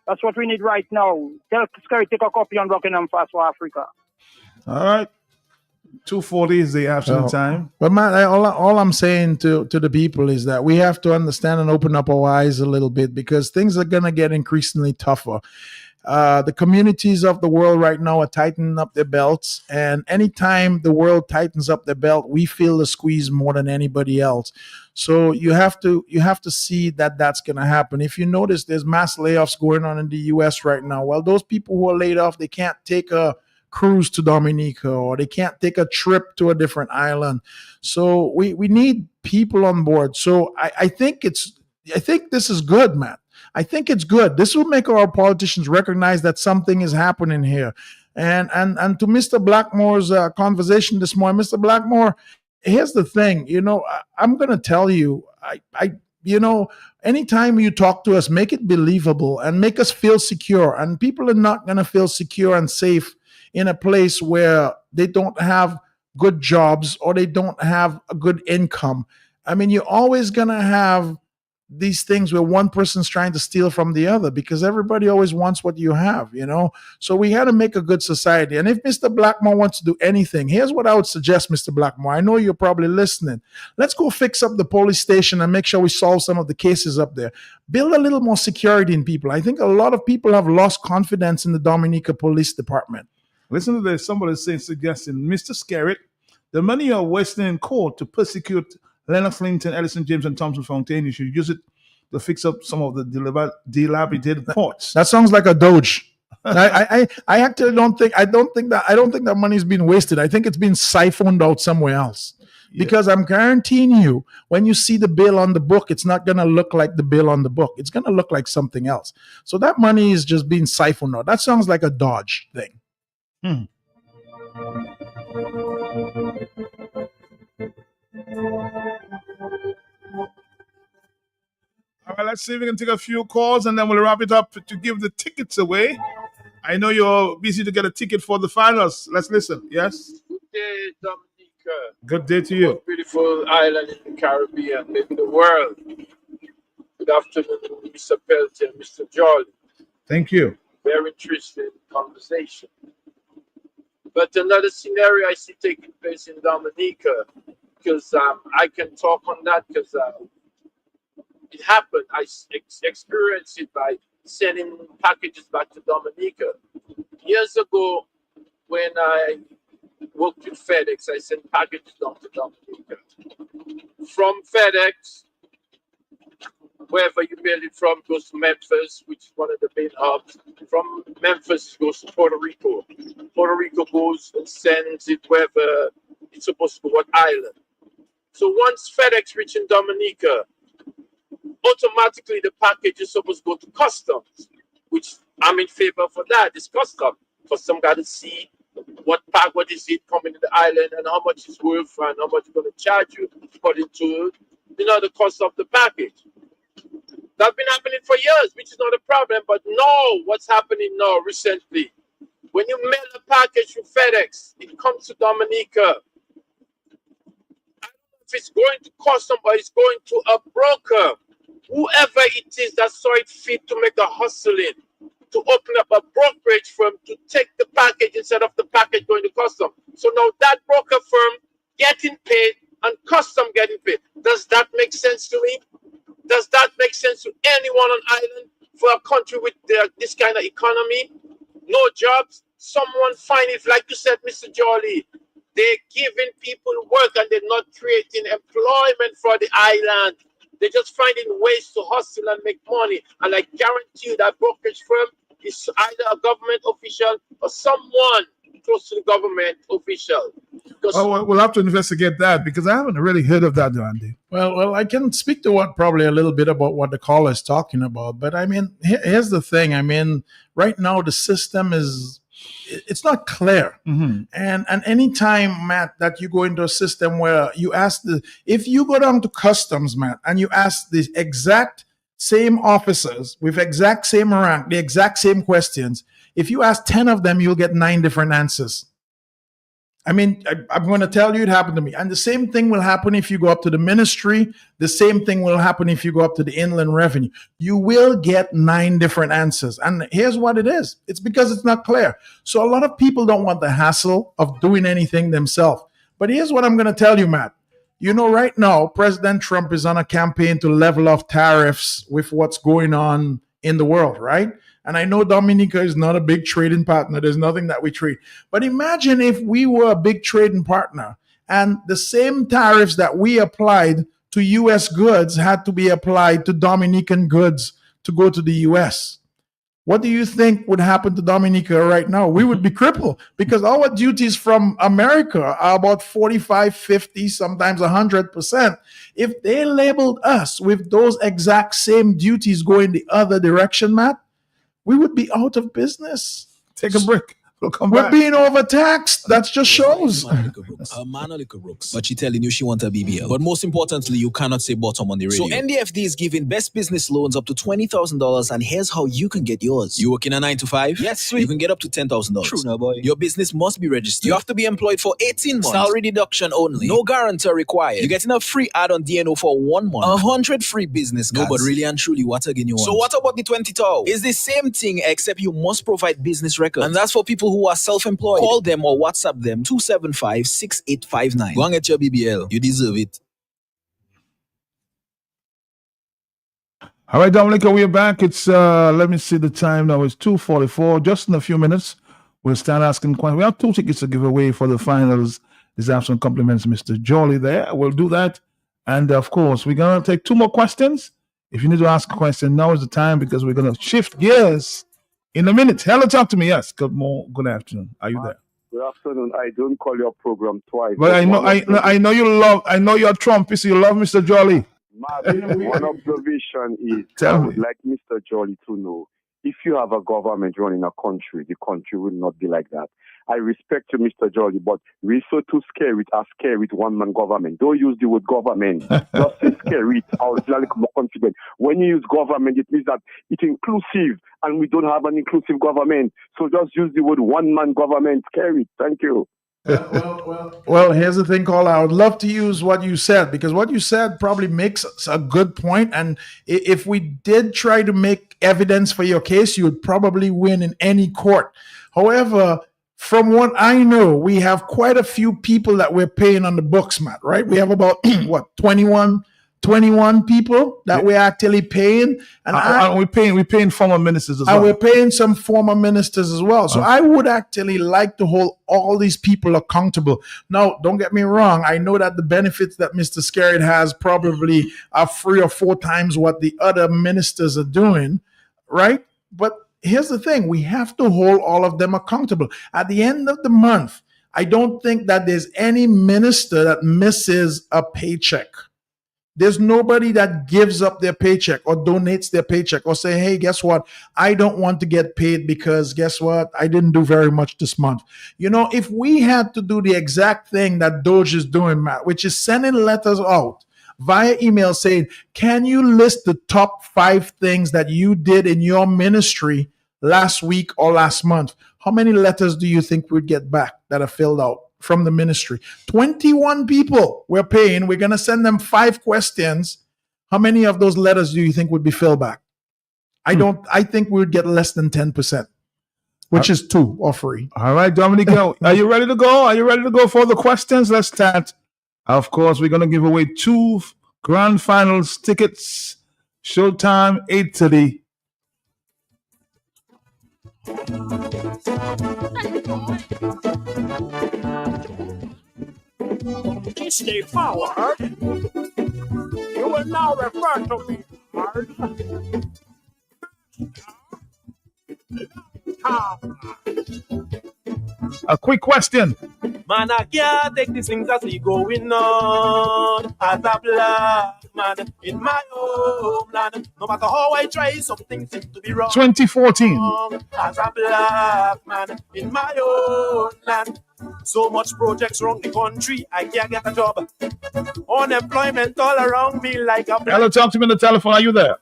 That's what we need right now. Tell Scary take a copy on Buckingham Faso Africa. All right. 2:40 is the afternoon time. But Matt, all I'm saying to the people is that we have to understand and open up our eyes a little bit, because things are going to get increasingly tougher. The communities of the world right now are tightening up their belts, and anytime the world tightens up their belt, we feel the squeeze more than anybody else. So you have to see that that's going to happen. If you notice, there's mass layoffs going on in the U.S. right now. Well, those people who are laid off, they can't take a cruise to Dominica, or they can't take a trip to a different island. So we need people on board. So I think this is good, Matt. I think it's good. This will make our politicians recognize that something is happening here. And to Mr. Blackmore's conversation this morning, Mr. Blackmore, here's the thing. I'm going to tell you, you know, anytime you talk to us, make it believable and make us feel secure. And people are not going to feel secure and safe in a place where they don't have good jobs or they don't have a good income. I mean, you're always going to have these things where one person's trying to steal from the other because everybody always wants what you have, So we had to make a good society. And if Mr. Blackmore wants to do anything, here's what I would suggest, Mr. Blackmore. I know you're probably listening. Let's go fix up the police station and make sure we solve some of the cases up there. Build a little more security in people. I think a lot of people have lost confidence in the Dominica Police Department. Listen to this. Somebody suggesting, Mr. Skerritt, the money you are wasting in court to persecute Lennox Linton, Ellison James, and Thompson Fontaine, you should use it to fix up some of the dilapidated ports. That sounds like a doge. I actually don't think that money's been wasted. I think it's been siphoned out somewhere else. Yeah. Because I'm guaranteeing you, when you see the bill on the book, it's not going to look like the bill on the book. It's going to look like something else. So that money is just being siphoned out. That sounds like a dodge thing. All right, let's see if we can take a few calls and then we'll wrap it up to give the tickets away. I know you're busy to get a ticket for the finals. Let's listen. Yes? Good day, Dominica. Good day to you. Beautiful island in the Caribbean, maybe the world. Good afternoon, Mr. Peltier, Mr. Jolly. Thank you. Very interesting conversation. But another scenario I see taking place in Dominica, because I can talk on that because it happened. I experienced it by sending packages back to Dominica. Years ago, when I worked with FedEx, I sent packages down to Dominica. From FedEx, wherever you mail it from, goes to Memphis, which is one of the main hubs. From Memphis, it goes to Puerto Rico. Puerto Rico goes and sends it wherever it's supposed to go, what island. So once FedEx reaches Dominica, automatically the package is supposed to go to customs, which I'm in favor for that. It's custom. Custom got to see what is it coming to the island and how much it's worth and how much it's going to charge you according to the cost of the package. That's been happening for years, which is not a problem. But now, what's happening now recently? When you mail a package from FedEx, it comes to Dominica. I don't know if it's going to custom or it's going to a broker. Whoever it is that saw it fit to make a hustling, to open up a brokerage firm to take the package instead of the package going to custom. So now that broker firm getting paid and custom getting paid. Does that make sense to me? Does that make sense to anyone on island for a country with this kind of economy? No jobs. Someone find it, like you said, Mr. Jolly. They're giving people work and they're not creating employment for the island. They're just finding ways to hustle and make money. And I guarantee you that brokerage firm is either a government official or someone close to the government official. Well, we'll have to investigate that because I haven't really heard of that, Andy. Well, I can speak to probably a little bit about what the caller is talking about. But I mean, here's the thing. I mean, right now the system it's not clear. Mm-hmm. And anytime, Matt, that you go into a system where you ask if you go down to customs, Matt, and you ask the exact same officers with exact same rank, the exact same questions, if you ask 10 of them, you'll get 9 different answers. I mean, I'm going to tell you it happened to me. And the same thing will happen if you go up to the ministry. The same thing will happen if you go up to the Inland Revenue. You will get 9 different answers. And here's what it is. It's because it's not clear. So a lot of people don't want the hassle of doing anything themselves. But here's what I'm going to tell you, Matt. Right now, President Trump is on a campaign to level off tariffs with what's going on in the world, right? And I know Dominica is not a big trading partner. There's nothing that we trade. But imagine if we were a big trading partner and the same tariffs that we applied to U.S. goods had to be applied to Dominican goods to go to the U.S. what do you think would happen to Dominica right now? We would be crippled because our duties from America are about 45, 50, sometimes 100%. If they labeled us with those exact same duties going the other direction, Matt, we would be out of business. Take a break. We'll come We're back. being overtaxed. That just shows. But she telling you she want a BBL. But most importantly, you cannot say bottom on the radio. So NDFD is giving best business loans up to $20,000, and here's how you can get yours. You working a 9 to 5? Yes, sweet. You can get up to $10,000. True, now boy. Your business must be registered. You have to be employed for 18 months. Salary deduction only. No guarantor required. You're getting a free add-on DNO for 1 month. 100 free business cards. No, but really and truly, what again you want? So what about the 20,000? It's the same thing, except you must provide business records. And that's for people who are self-employed. Call them or WhatsApp them 275-6859. Go and get your BBL. You deserve it. All right, Dominica, we're back. It's let me see the time now. It's 2:44. Just in a few minutes, we'll start asking questions. We have 2 tickets to give away for the finals this afternoon. Compliments Mr. Jolly there. We'll do that. And of course, we're gonna take 2 more questions. If you need to ask a question, now is the time because we're gonna shift gears in a minute. Hello, talk to me. Yes. Good afternoon. Are you there? Good afternoon. I don't call your program twice. But I know you love. I know you're Trumpist. You love Mr. Jolly. One observation is I would like Mr. Jolly to know if you have a government running a country, the country will not be like that. I respect you, Mr. Jolly, but we're so too scared with a scare with one-man government. Don't use the word government. Just say scare it. I would like more confident. When you use government, it means that it's inclusive, and we don't have an inclusive government. So just use the word one-man government. Scare it. Thank you. Well, here's the thing, Carl. I would love to use what you said because what you said probably makes a good point. And if we did try to make evidence for your case, you would probably win in any court. However, from what I know, we have quite a few people that we're paying on the books, Matt, right? We have about, 21 people that we're actually paying. And we're paying former ministers as well. And we're paying some former ministers as well. So I would actually like to hold all these people accountable. Now, don't get me wrong. I know that the benefits that Mr. Skerritt has probably are 3 or 4 times what the other ministers are doing, right? But here's the thing. We have to hold all of them accountable. At the end of the month, I don't think that there's any minister that misses a paycheck. There's nobody that gives up their paycheck or donates their paycheck or say, hey, guess what? I don't want to get paid because guess what? I didn't do very much this month. You know, if we had to do the exact thing that Doge is doing, Matt, which is sending letters out via email saying, can you list the top 5 things that you did in your ministry last week or last month? How many letters do you think we'd get back that are filled out from the ministry? 21 people we're paying. We're going to send them 5 questions. How many of those letters do you think would be filled back? I think we would get less than 10%, which is 2 or 3. All right, Dominica, are you ready to go? Are you ready to go for the questions? Let's start. Of course, we're going to give away 2 grand finals tickets. Showtime, 8:30. Stay forward. You will now refer to me A quick question. Man, I can't take these things as we going on. As a black man in my homeland, no matter how I try, something seems to be wrong. 2014. As a black man in my own land, so much projects wrong the country, I can't get a job. Unemployment all around me like a black. Hello, talk to me on the telephone. Are you there?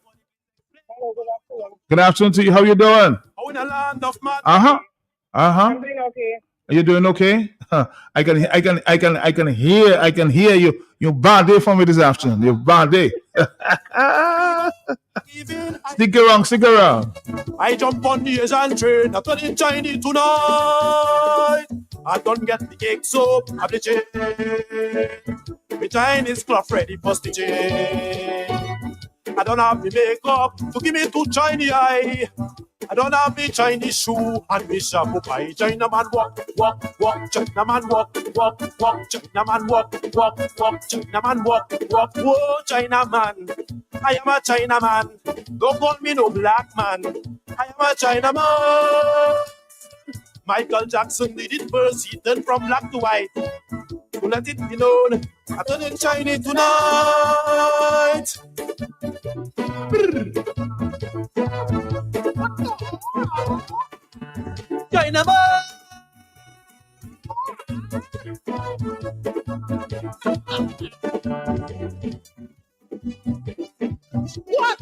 Hello, good afternoon. Good afternoon to you. How you doing? Oh, in a land of mad. I'm doing okay. Are you doing okay? I can hear you. You're bad day for me this afternoon. You're bad day. Stick around. I jump on the Asian train, I turn in Chinese tonight. I don't get the cake soap, I'm the chain. The Chinese cloth ready for stitching. I don't have me makeup to give me too shiny eye. I don't have me Chinese shoe and me shampoo pie. China man walk, walk, walk. China man walk, walk, walk. China man walk, walk, walk. China man walk, walk. Whoa, China man. I am a China man. Don't call me no black man. I am a China man. Michael Jackson did it first. He turned from black to white. To let it be known, I turn in Chinese tonight. China man. What?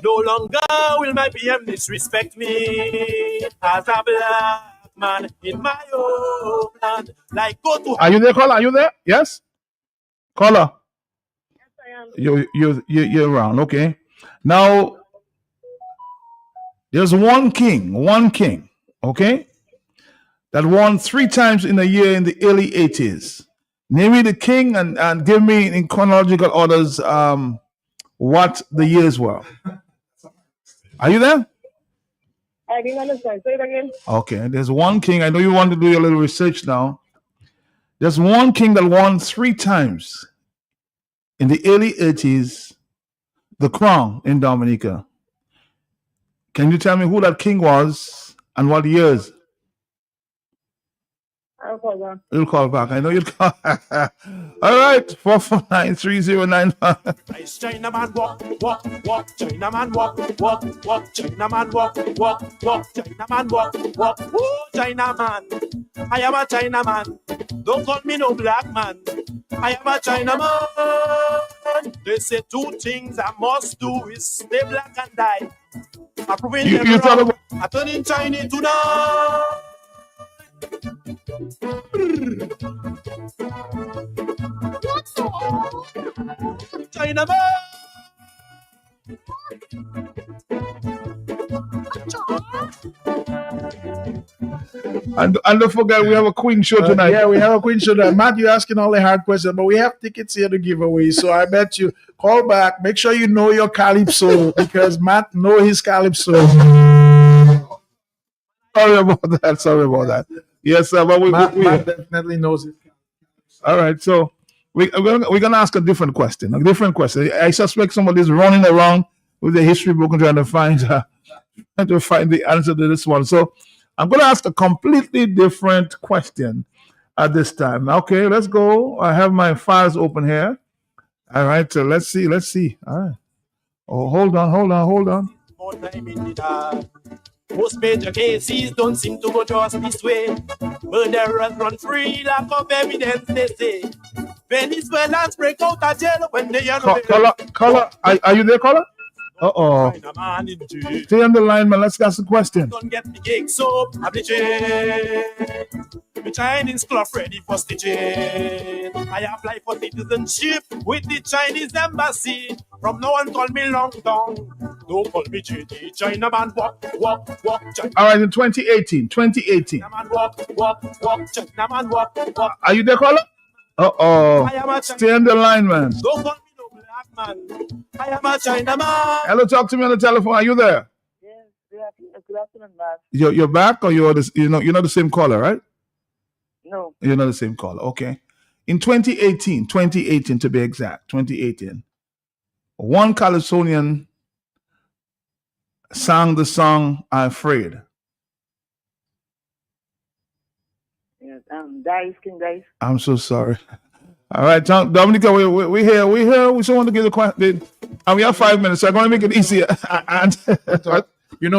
No longer will my PM disrespect me as a black man in my own land. Like go to. Are you there, caller? Are you there? Yes, caller. You're around. Okay. Now there's one king. Okay, that won 3 times in a year in the early 80s. Name me the king and give me in chronological orders what the years were. Are you there? I didn't understand. Say it again. Okay, there's one king. I know you want to do your little research now. There's one king that won 3 times in the early 80s, the crown in Dominica. Can you tell me who that king was and what years? I'll call back. You'll call back. I know you'll call. All right, 449-3095. Nice China man walk, walk, walk. China man walk, walk, walk. China man walk, walk, walk. China man walk, walk. Whoa, China man. I am a China man. Don't call me no black man. I am a China man. They say 2 things I must do is stay black and die. I'm proving them wrong. I turn in Chinese tonight. China man. And don't forget, we have a Queen show tonight. Yeah, we have a Queen show tonight. Matt, you're asking all the hard questions, but we have tickets here to give away. So I bet you call back. Make sure you know your calypso because Matt know his calypso. Sorry about that. Yes, sir, but Matt definitely knows it. All right, so we're gonna ask a different question. I suspect somebody's running around with the history book and trying to find the answer to this one. So I'm gonna ask a completely different question at this time. Okay, let's go. I have my files open here. All right, so let's see. All right. Oh, hold on. Most major cases don't seem to go just this way. Murderers run free, lack of evidence, they say. Venezuelans break out of jail when they are Caller, are you there, caller? Stay on the line, man. Let's ask the question. Don't get the cake soap, I'm the Chinese cloth ready for stitching. I apply for citizenship with the Chinese embassy. From now on, call me Long Dong. Don't call me JD. China man walk. China. All right, in 2018. China man walk. China man walk. Are you there, caller? Stay on the line, man. Don't call me no black man. I am a China man. Hello, talk to me on the telephone. Are you there? Yes, good afternoon, man. You're back, or you're not the same caller, right? No. You're not the same caller. Okay. In 2018 to be exact, 2018, one Calypsonian sang the song "I'm Afraid." Yes, King Dice. I'm so sorry. All right, Dominica, we're here. We just want to give the question. And we have 5 minutes, so I'm going to make it easier.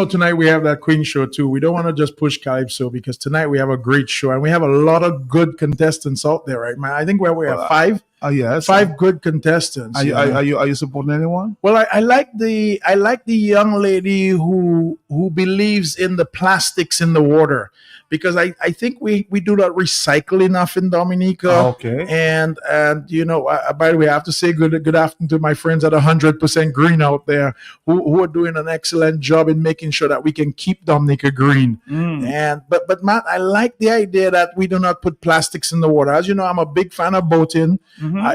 Tonight we have that Queen show too. We don't want to just push Calypso because tonight we have a great show and we have a lot of good contestants out there, right, man? I think we have 5. Yes, 5 good contestants. Are you supporting anyone? Well, I like the young lady who believes in the plastics in the water. because I think we do not recycle enough in Dominica. Okay. And by the way, I have to say good afternoon to my friends at 100% Green out there who are doing an excellent job in making sure that we can keep Dominica green. And but Matt, I like the idea that we do not put plastics in the water. As you know, I'm a big fan of boating.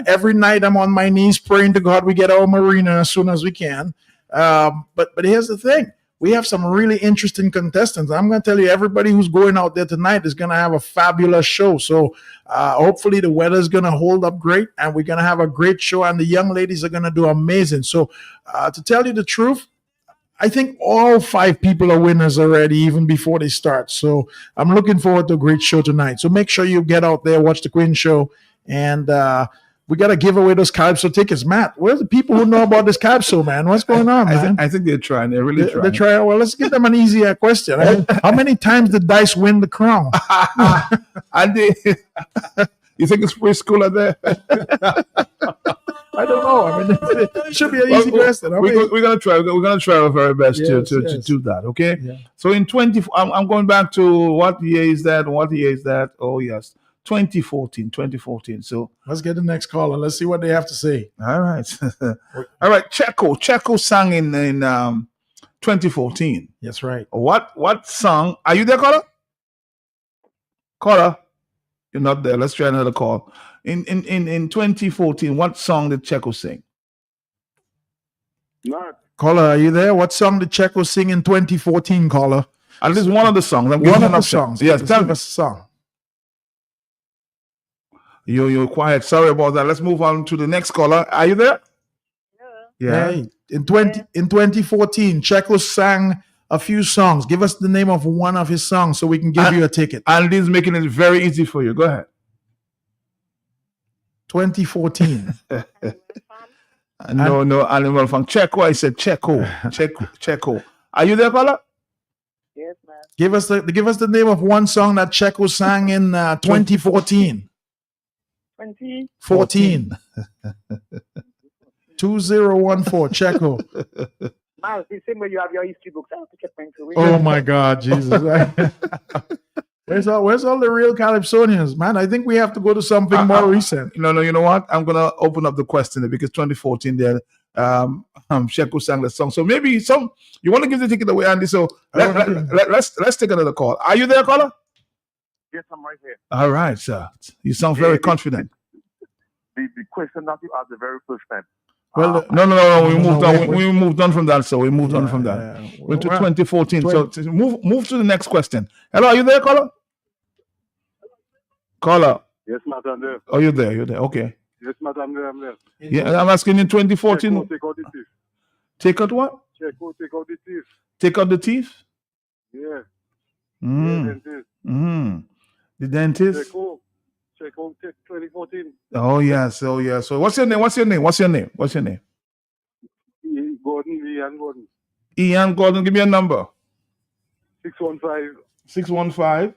Every night I'm on my knees praying to God we get our marina as soon as we can. But here's the thing. We have some really interesting contestants. I'm going to tell you, everybody who's going out there tonight is going to have a fabulous show. So hopefully the weather is going to hold up great, and we're going to have a great show, and the young ladies are going to do amazing. So to tell you the truth, I think all 5 people are winners already, even before they start. So I'm looking forward to a great show tonight. So make sure you get out there, watch the Queen Show, and we got to give away those Calypso tickets. Matt, where's the people who know about this Calypso, man? What's going on, man? I think they're trying. They're really trying. They're trying. Well, let's give them an easier question. I mean, how many times did Dice win the crown? And you think it's preschool there? I don't know. I mean, it should be an easy question. We're gonna try. We're gonna try our very best to do that. Okay. Yeah. So in 20, I'm going back to what year is that? What year is that? Oh yes, 2014. So let's get the next caller. Let's see what they have to say. All right. All right. Checo sang in 2014. That's right. What song? Are you there, caller? Caller, you're not there. Let's try another call. In 2014, what song did Checo sing? Not. Caller, are you there? What song did Checo sing in 2014, caller? At least one of the songs. One of the songs. Yes, tell me. Us a song. You're quiet. Sorry about that. Let's move on to the next caller. Are you there? Yeah. Hey, in 2014, Checo sang a few songs. Give us the name of one of his songs so we can give you a ticket. And this is making it very easy for you. Go ahead. 2014. No, Animal Farm. Checo. I said Checo. Are you there, caller? Yes, man. Give us the name of one song that Checo sang in 2014. 2014. 2014. Checo. Man, the same way you have your history books, I have to keep going through. Oh my God, Jesus! Where's all the real Calypsonians, man? I think we have to go to something more recent. No, you know what? I'm gonna open up the question because 2014 there, Checo sang the song. So maybe you want to give the ticket away, Andy. So let's take another call. Are you there, caller? Yes, I'm right here. All right, sir. You sound very confident. The question that you asked the very first time. Well, no. We moved on from that. So we moved on from that. Went to 2014. So move to the next question. Hello, are you there, caller? Caller. Yes, madam. There. Oh, you're there. Okay. Yes, madam. I'm there. Yeah, I'm asking in 2014. Take out the teeth. Take out what? Take out the teeth. Take out the teeth? Yeah. The dentist? Check out 2014. Oh, yes. So what's your name? Ian Gordon. Ian Gordon, give me a number. 615. 615.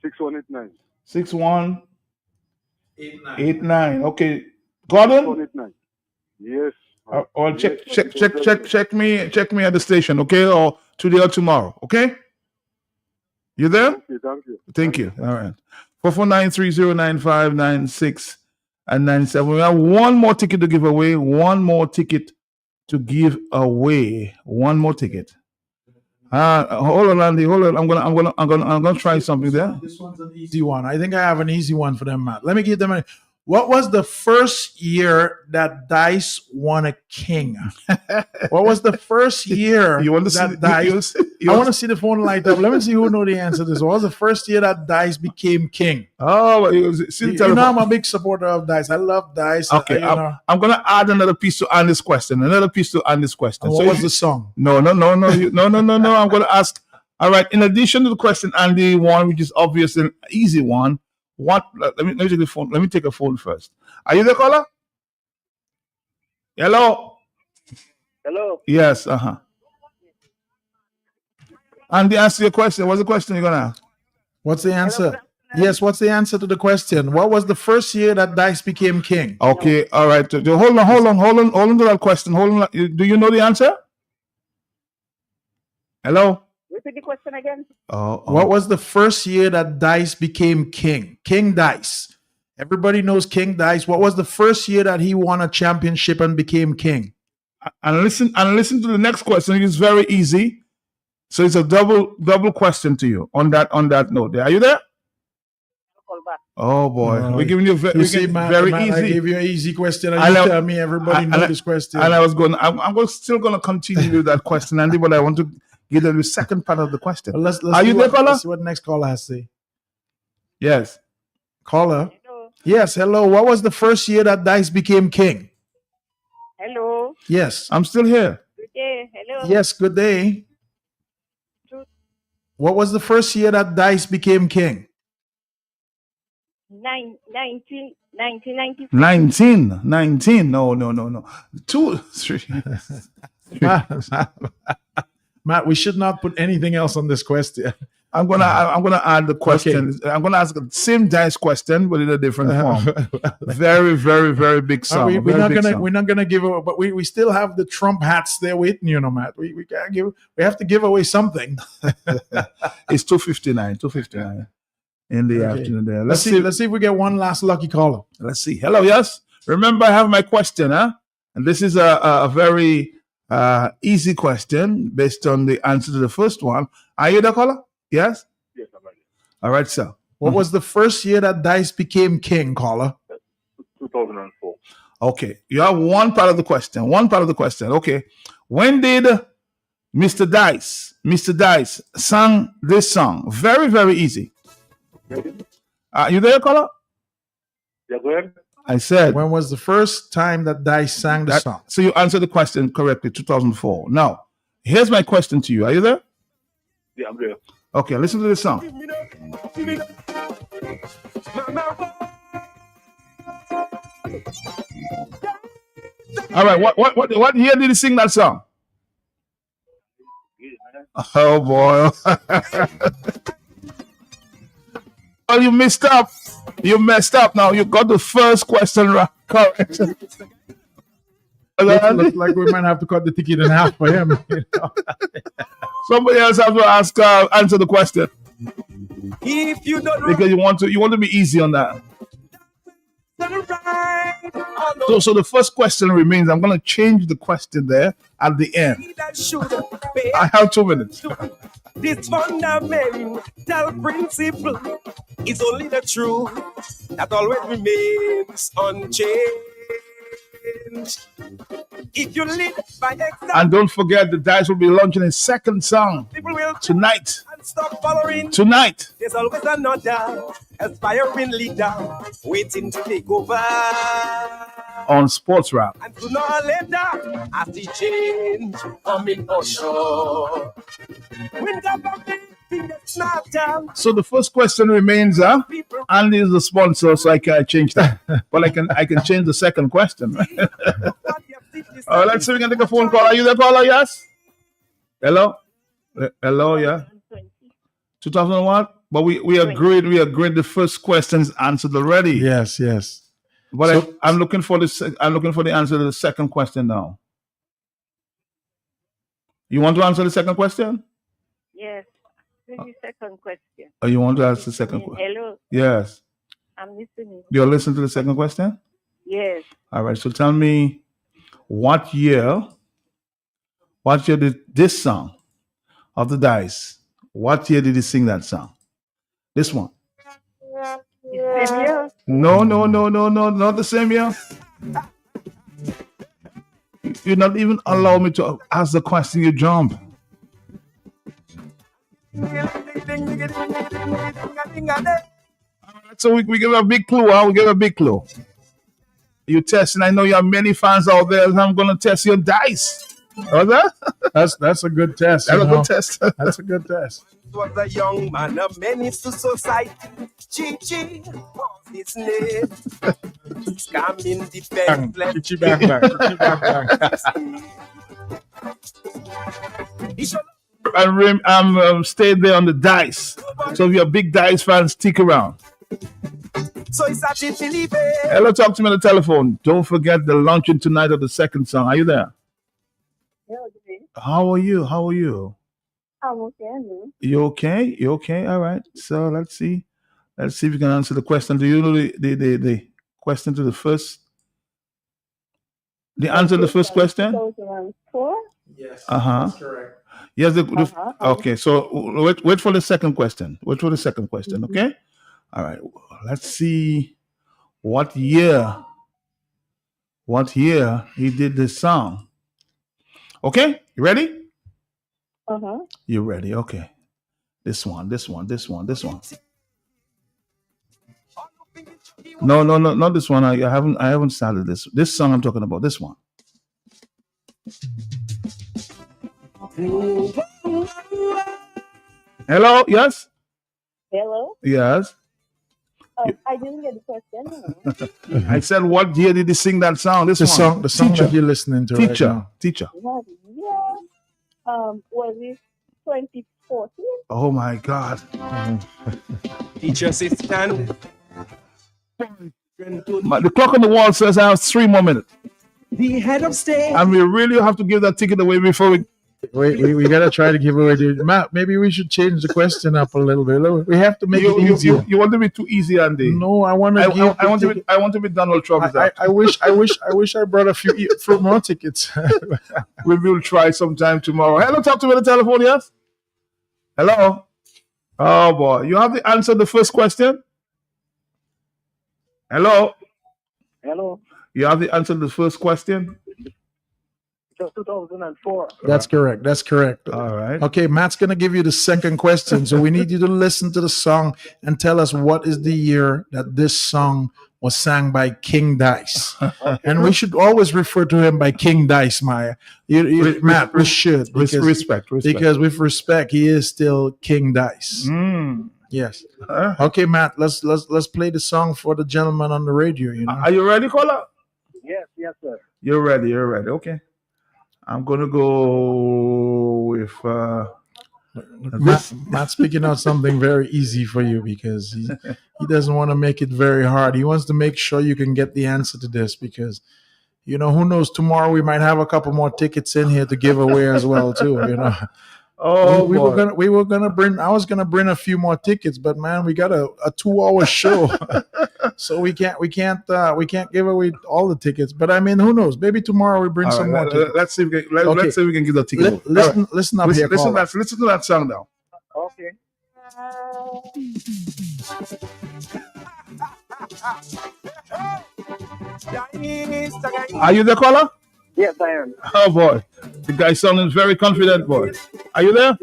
6189. 6189. Okay. Gordon? 6189. Yes. Or check me at the station, okay? Or today or tomorrow, okay? You there? Thank you. All right. 449309596 and 97. We have one more ticket to give away. One more ticket. Hold on, Andy. Hold on. I'm gonna try something there. This one's an easy one. I think I have an easy one for them, Matt. Let me give them a. What was the first year that Dice won a king? What was the first year you want to that see, Dice? I want to see the phone light up. Let me see who know the answer to this. What was the first year that Dice became king? Oh, I'm a big supporter of Dice. I love Dice. Okay, I'm going to add another piece to Andy's question. And what was the song? No. I'm going to ask. All right. In addition to the question Andy won, which is obviously an easy one. Let me take the phone. Let me take a phone first. Are you the caller? Hello. Yes. Andy, answer your question. What's the question you're gonna ask? What's the answer? Yes. What's the answer to the question? What was the first year that Dice became king? Okay. All right. Hold on to that question. Hold on. Do you know the answer? Hello. Repeat the question again. What was the first year that Dice became king? King Dice. Everybody knows King Dice. What was the first year that he won a championship and became king? And listen to the next question. It's very easy. So it's a double question to you on that note. Are you there? Oh boy, we're giving you very easy. I gave you an easy question, and you tell me everybody knows this question. And I'm still going to continue with that question, Andy, but I want to give them the second part of the question. Well, Are you there, caller? Let's see what the next caller has to say. Yes. Caller. Hello. Yes, hello. What was the first year that Dice became king? Hello. Yes. I'm still here. Good day. Hello. Yes, good day. What was the first year that Dice became king? 1994. 19. No. 2, 3. Matt, we should not put anything else on this question. I'm gonna add the question. Okay. I'm gonna ask the same Dice question, but in a different form. Very, very, very big song. We're not gonna give away, but we still have the Trump hats there waiting, Matt. We can't give. We have to give away something. It's 2:59 in the afternoon there. Let's see if we get one last lucky caller. Let's see. Hello, yes. Remember, I have my question, and this is a very easy question based on the answer to the first one. Are you the caller? Yes? Yes, I'm ready. All right, sir. What was the first year that Dice became king, caller? 2004. Okay. You have one part of the question. Okay. When did Mr. Dice sang this song? Very, very easy. You there, caller? Yeah, go ahead. I said. When was the first time that Dice sang the song? So you answered the question correctly, 2004. Now, here's my question to you. Are you there? Yeah, I'm there. Okay, listen to this song. All right, what year did he sing that song? Oh boy. Well, you messed up. Now you got the first question correct. Looks like we might have to cut the ticket in half for him. Somebody else has to answer the question. If you don't, because you want to be easy on that. So the first question remains. I'm going to change the question there at the end. I have 2 minutes. This fundamental principle is only the truth that always remains unchanged. If you live by example, and don't forget, the Dice will be launching a second song tonight. Stop following. Tonight. There's always another aspiring leader waiting to take over. On Sports Rap. And sooner or later, as the change coming for sure. When government gets knocked down. So the first question remains, Andy is the sponsor, so I can't change that. But I can change the second question. Let's see if we can take a phone call. Are you the caller? Yes? Hello? Hello, yeah. 2001? But we agreed the first question's answered already. Yes. But so, I'm looking for the answer to the second question now. You want to answer the second question? Yes. This is the second question. Oh, you want to ask the second question? Hello. Yes. I'm listening. You're listening to the second question? Yes. All right. So tell me, what year did this song of the Dice, what year did he sing that song? This one. The same year? No, not the same year. You're not even allow me to ask the question, you jump. So we give a big clue, huh? We give a big clue. You testing, I know you have many fans out there, and I'm gonna test your dice. That's a good test. That's a good test. That's a good test. Was a young man of menace to society. Chichi was his name. Scamming defenseless. Chichi bang. And stay there on the dice. So if you're a big dice fan, stick around. So it's actually Felipe. Hello, talk to me on the telephone. Don't forget the launching tonight of the second song. Are you there? How are you? I'm okay, no? You okay? You okay? All right. So let's see. Let's see if you can answer the question. Do you know the question to the first? The answer to the first question? 2004? Yes, Uh-huh. that's correct. Yes. Uh-huh. Okay. So wait for the second question. Wait for the second question. Okay. All right. Let's see what year. What year he did this song? Okay. You ready? Uh-huh. You ready? Okay. This one. This one. This one. This one. No, no, no, not this one. I haven't started this. This song I'm talking about. This one. Hello. Yes. Hello? Yes. I didn't get the question. No. I said, what year did he sing that song? This The one. song Teacher. that you're listening to right now. Teacher. What year? Was it 2014? Oh my God. Teacher assistant. The clock on the wall says I have 3 more minutes. The head of state. And we really have to give that ticket away before we. We gotta try to give away the Matt. Maybe we should change the question up a little bit. We have to make it easier. You want to be too easy, Andy? No, I want to give. I want to be Donald Trump. I wish I brought a few more tickets. We will try sometime tomorrow. Hello, talk to me on the telephone, yes? Hello? Oh boy. You have the answer to the first question? Hello? Hello. You have the answer to the first question? Just 2004. That's correct. That's correct. All right. Okay, Matt's gonna give you the second question. So we need you to listen to the song and tell us what is the year that this song was sang by King Dice. And we should always refer to him by King Dice, Maya. Matt, we should. Because, respect. Because with respect, he is still King Dice. Yes. Okay, Matt, let's play the song for the gentleman on the radio. You know? Are you ready, caller? Yes, sir. You're ready. Okay. I'm gonna go with Matt's picking out something very easy for you because he doesn't want to make it very hard. He wants to make sure you can get the answer to this because, you know, who knows, tomorrow we might have a couple more tickets in here to give away as well too. You know. Oh, we were gonna bring. I was gonna bring a few more tickets, but man, we got a 2-hour show, so we can't give away all the tickets. But I mean, who knows? Maybe tomorrow we bring some more tickets. Let's see if we can give the ticket. Listen up here. Listen to that song now. Okay. Are you the caller? Yes, I am. Oh boy, the guy sounding very confident, boy. Are you there?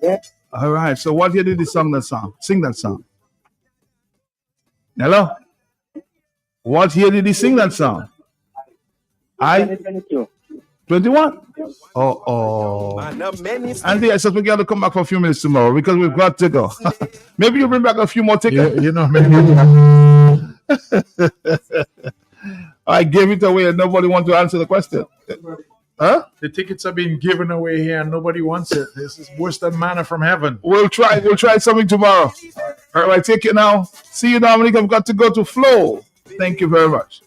Yeah. All right. So what year did he sing that song? Hello. What year did he sing that song? 2022. 21? Oh. Andy, I suspect you have to come back for a few minutes tomorrow because we've got to go. Maybe you bring back a few more tickets. You know, maybe. I gave it away and nobody wants to answer the question. Huh? The tickets are being given away here and nobody wants it. This is worse than manna from heaven. We'll try something tomorrow. All right, take it now. See you, Dominic. I've got to go to Flow. Thank you very much.